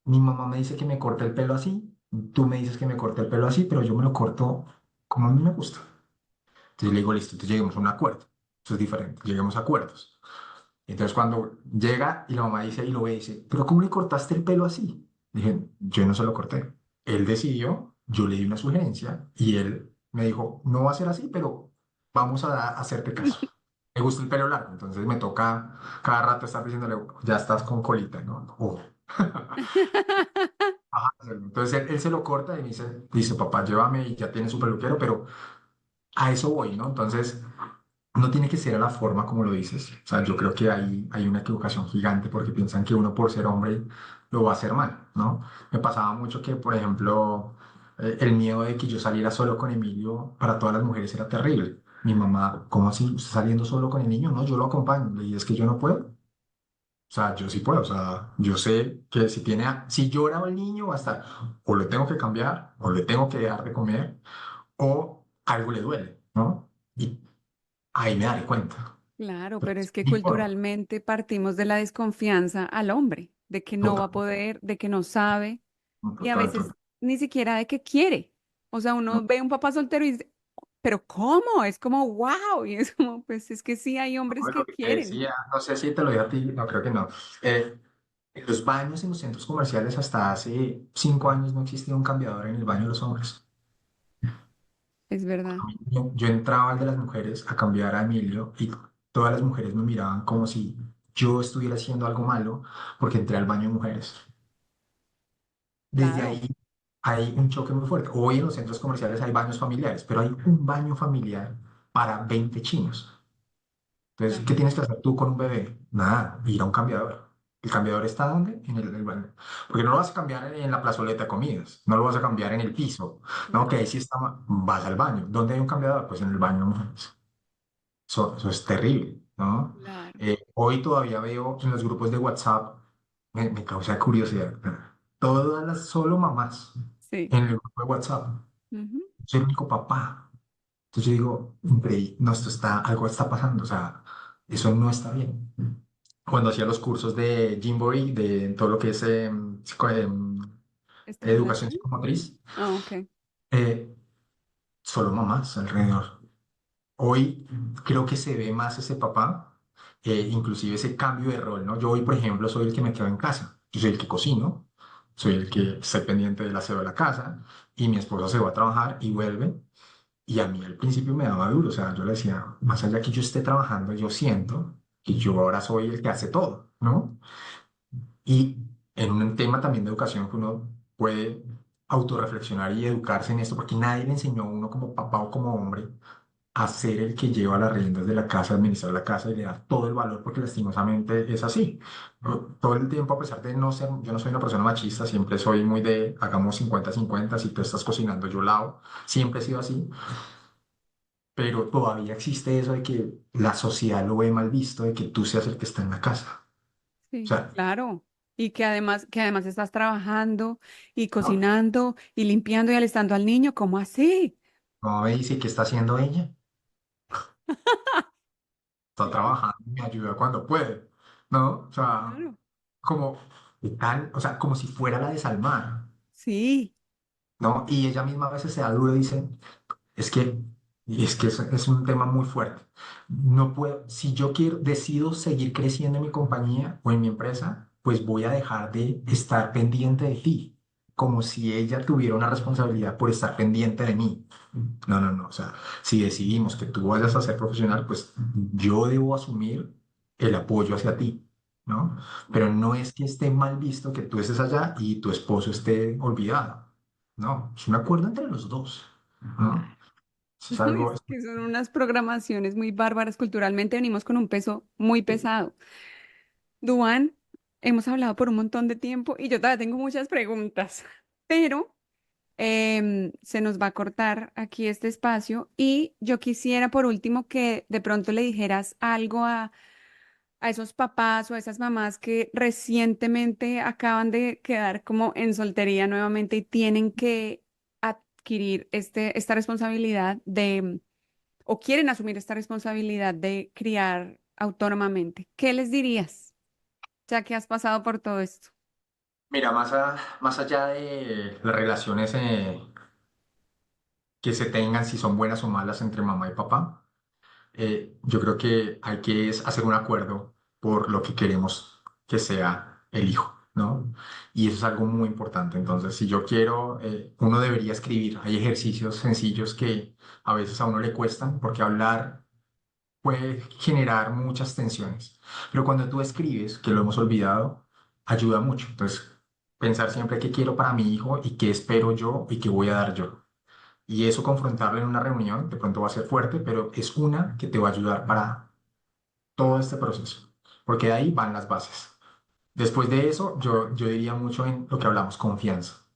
Mi mamá me dice que me corte el pelo así, tú me dices que me corte el pelo así, pero yo me lo corto como a mí me gusta. Entonces le digo, listo, entonces lleguemos a un acuerdo. Eso es diferente, lleguemos a acuerdos. Entonces cuando llega y la mamá dice y lo ve, dice, pero ¿cómo le cortaste el pelo así? Dije, yo no se lo corté. Él decidió, yo le di una sugerencia y él me dijo, no va a ser así, pero vamos a hacerte caso. Me gusta el pelo largo, entonces me toca cada rato estar diciéndole, ya estás con colita, ¿no? Ajá. Entonces él se lo corta y me dice, papá, llévame y ya tiene su peluquero, pero a eso voy, ¿no? Entonces, no tiene que ser a la forma como lo dices. O sea, yo creo que hay una equivocación gigante porque piensan que uno por ser hombre lo va a hacer mal, ¿no? Me pasaba mucho que, por ejemplo, el miedo de que yo saliera solo con Emilio para todas las mujeres era terrible. Mi mamá, ¿cómo así? ¿Usted saliendo solo con el niño? No, yo lo acompaño. Y es que yo no puedo. O sea, yo sí puedo. O sea, yo sé que si tiene, si llora el niño, va a estar, o le tengo que cambiar, o le tengo que dejar de comer, o algo le duele, ¿no? Y ahí me daré cuenta. Claro, Pero pero es es que mi forma, culturalmente partimos de la desconfianza al hombre, de que no va a total, poder, de que no sabe y a total, total. veces ni siquiera de que quiere. O sea, No, uno ve un papá soltero y dice, pero ¿cómo? Es como, wow. Y es como, pues es que sí hay hombres no, lo que que te quieren. decía, no sé si te lo dije a ti, no creo que no. En los baños en los centros comerciales hasta hace 5 años no existía un cambiador en el baño de los hombres. Es verdad. Yo entraba al de las mujeres a cambiar a Emilio y todas las mujeres me miraban como si yo estuviera haciendo algo malo porque entré al baño de mujeres. Desde Claro, ahí hay un choque muy fuerte. Hoy en los centros comerciales hay baños familiares, pero hay un baño familiar para 20 chinos. Entonces, claro, ¿qué tienes que hacer tú con un bebé? Nada, ir a un cambiador. ¿El cambiador está dónde? En el baño. Porque no lo vas a cambiar en la plazoleta de comidas, no lo vas a cambiar en el piso. No, que claro, ahí sí está, vas al baño. ¿Dónde hay un cambiador? Pues en el baño. Eso es terrible, ¿no? claro. Hoy todavía veo en los grupos de WhatsApp, me causa curiosidad, todas las solo mamás Sí. en el grupo de WhatsApp. Ujú. Soy el único papá. Entonces yo digo, increíble, no, algo está pasando, o sea, eso no está bien. Cuando hacía los cursos de Gymboree, de todo lo que es educación ¿Estimulación? psicomotriz, Ah, ok. eh, solo mamás alrededor. Hoy creo que se ve más ese papá, inclusive ese cambio de rol, ¿no? Yo hoy, por ejemplo, soy el que me quedo en casa, yo soy el que cocino, soy el que estoy pendiente del aseo de la casa y mi esposa se va a trabajar y vuelve. Y a mí al principio me daba duro, o sea, yo le decía, más allá que yo esté trabajando, yo siento que yo ahora soy el que hace todo, ¿no? Y en un tema también de educación que uno puede autorreflexionar y educarse en esto, porque nadie le enseñó a uno como papá o como hombre a ser el que lleva las riendas de la casa, administrar la casa y le da todo el valor, porque lastimosamente es así. Todo el tiempo, a pesar de no ser, yo no soy una persona machista, siempre soy muy de, hagamos 50-50, si tú estás cocinando, yo lavo, siempre he sido así, pero todavía existe eso de que la sociedad lo ve mal visto, de que tú seas el que está en la casa. O Sí, sea, claro. Y que además estás trabajando y no, cocinando y limpiando y alistando al niño, ¿cómo así? no me dice qué está haciendo ella, está Claro, trabajando, me ayuda cuando puede, ¿no? O sea, claro. como tal, o sea, como si fuera la desalmada. Sí, ¿No? Y ella misma a veces se da duro y dice, es que Y es que es un tema muy fuerte. No puedo, si yo quiero, decido seguir creciendo en mi compañía o en mi empresa, pues voy a dejar de estar pendiente de ti, como si ella tuviera una responsabilidad por estar pendiente de mí. No, no, no. O sea, si decidimos que tú vayas a ser profesional, pues yo debo asumir el apoyo hacia ti, ¿no? Pero no es que esté mal visto que tú estés allá y tu esposo esté olvidado. No, es un acuerdo entre los dos, ¿no? Claro. Es Uy, algo, es que son unas programaciones muy bárbaras. Culturalmente venimos con un peso muy pesado. Duan, hemos hablado por un montón de tiempo y yo todavía tengo muchas preguntas, pero se nos va a cortar aquí este espacio y yo quisiera por último que de pronto le dijeras algo a esos papás o a esas mamás que recientemente acaban de quedar como en soltería nuevamente y tienen que adquirir esta responsabilidad de, o quieren asumir esta responsabilidad de criar autónomamente. ¿Qué les dirías, ya que has pasado por todo esto? mira, más allá de las relaciones que se tengan, si son buenas o malas entre mamá y papá, yo creo que hay que es hacer un acuerdo por lo que queremos que sea el hijo, ¿no? Y eso es algo muy importante. Entonces, si yo quiero, uno debería escribir. Hay ejercicios sencillos que a veces a uno le cuestan porque hablar puede generar muchas tensiones. Pero cuando tú escribes, que lo hemos olvidado, ayuda mucho. Entonces, pensar siempre qué quiero para mi hijo y qué espero yo y qué voy a dar yo. Y eso confrontarlo en una reunión, de pronto va a ser fuerte, pero es una que te va a ayudar para todo este proceso, porque de ahí van las bases. Después de eso, yo diría mucho en lo que hablamos, confianza.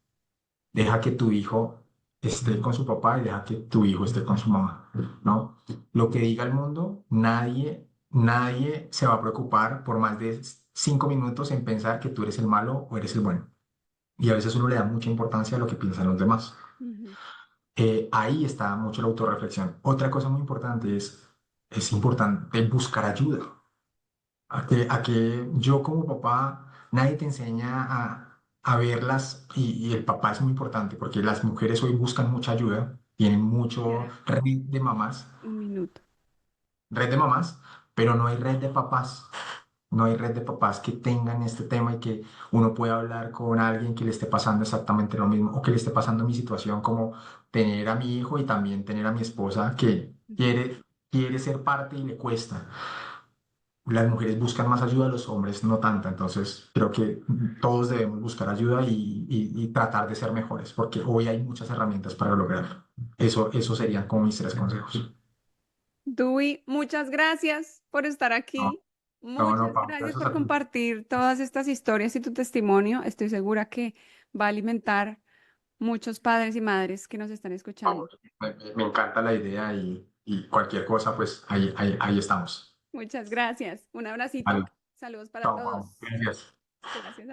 Deja que tu hijo esté con su papá y deja que tu hijo esté con su mamá, ¿no? Lo que diga el mundo, nadie se va a preocupar por más de 5 minutos en pensar que tú eres el malo o eres el bueno. Y a veces uno le da mucha importancia a lo que piensan los demás. Ujú. Ahí está mucho la autorreflexión. Otra cosa muy importante es importante buscar ayuda. A que yo como papá, nadie te enseña a verlas y el papá es muy importante porque las mujeres hoy buscan mucha ayuda, tienen mucho Queda un minuto. red de mamás, pero no hay red de papás. No hay red de papás que tengan este tema y que uno pueda hablar con alguien que le esté pasando exactamente lo mismo o que le esté pasando mi situación, como tener a mi hijo y también tener a mi esposa que quiere ser parte y le cuesta. Las mujeres buscan más ayuda, los hombres no tanta. Entonces, creo que todos debemos buscar ayuda y tratar de ser mejores, porque hoy hay muchas herramientas para lograrlo. Eso serían como mis 3 consejos. Dewey, muchas gracias por estar No, aquí. no, no, Muchas Pau, gracias gracias por a ti. compartir todas estas historias y tu testimonio. Estoy segura que va a alimentar muchos padres y madres que nos están Por escuchando. favor. Me encanta la idea y cualquier cosa, pues ahí estamos. Muchas gracias. Un abracito. Vale, Saludos para chao, Pau. todos. Gracias. Gracias.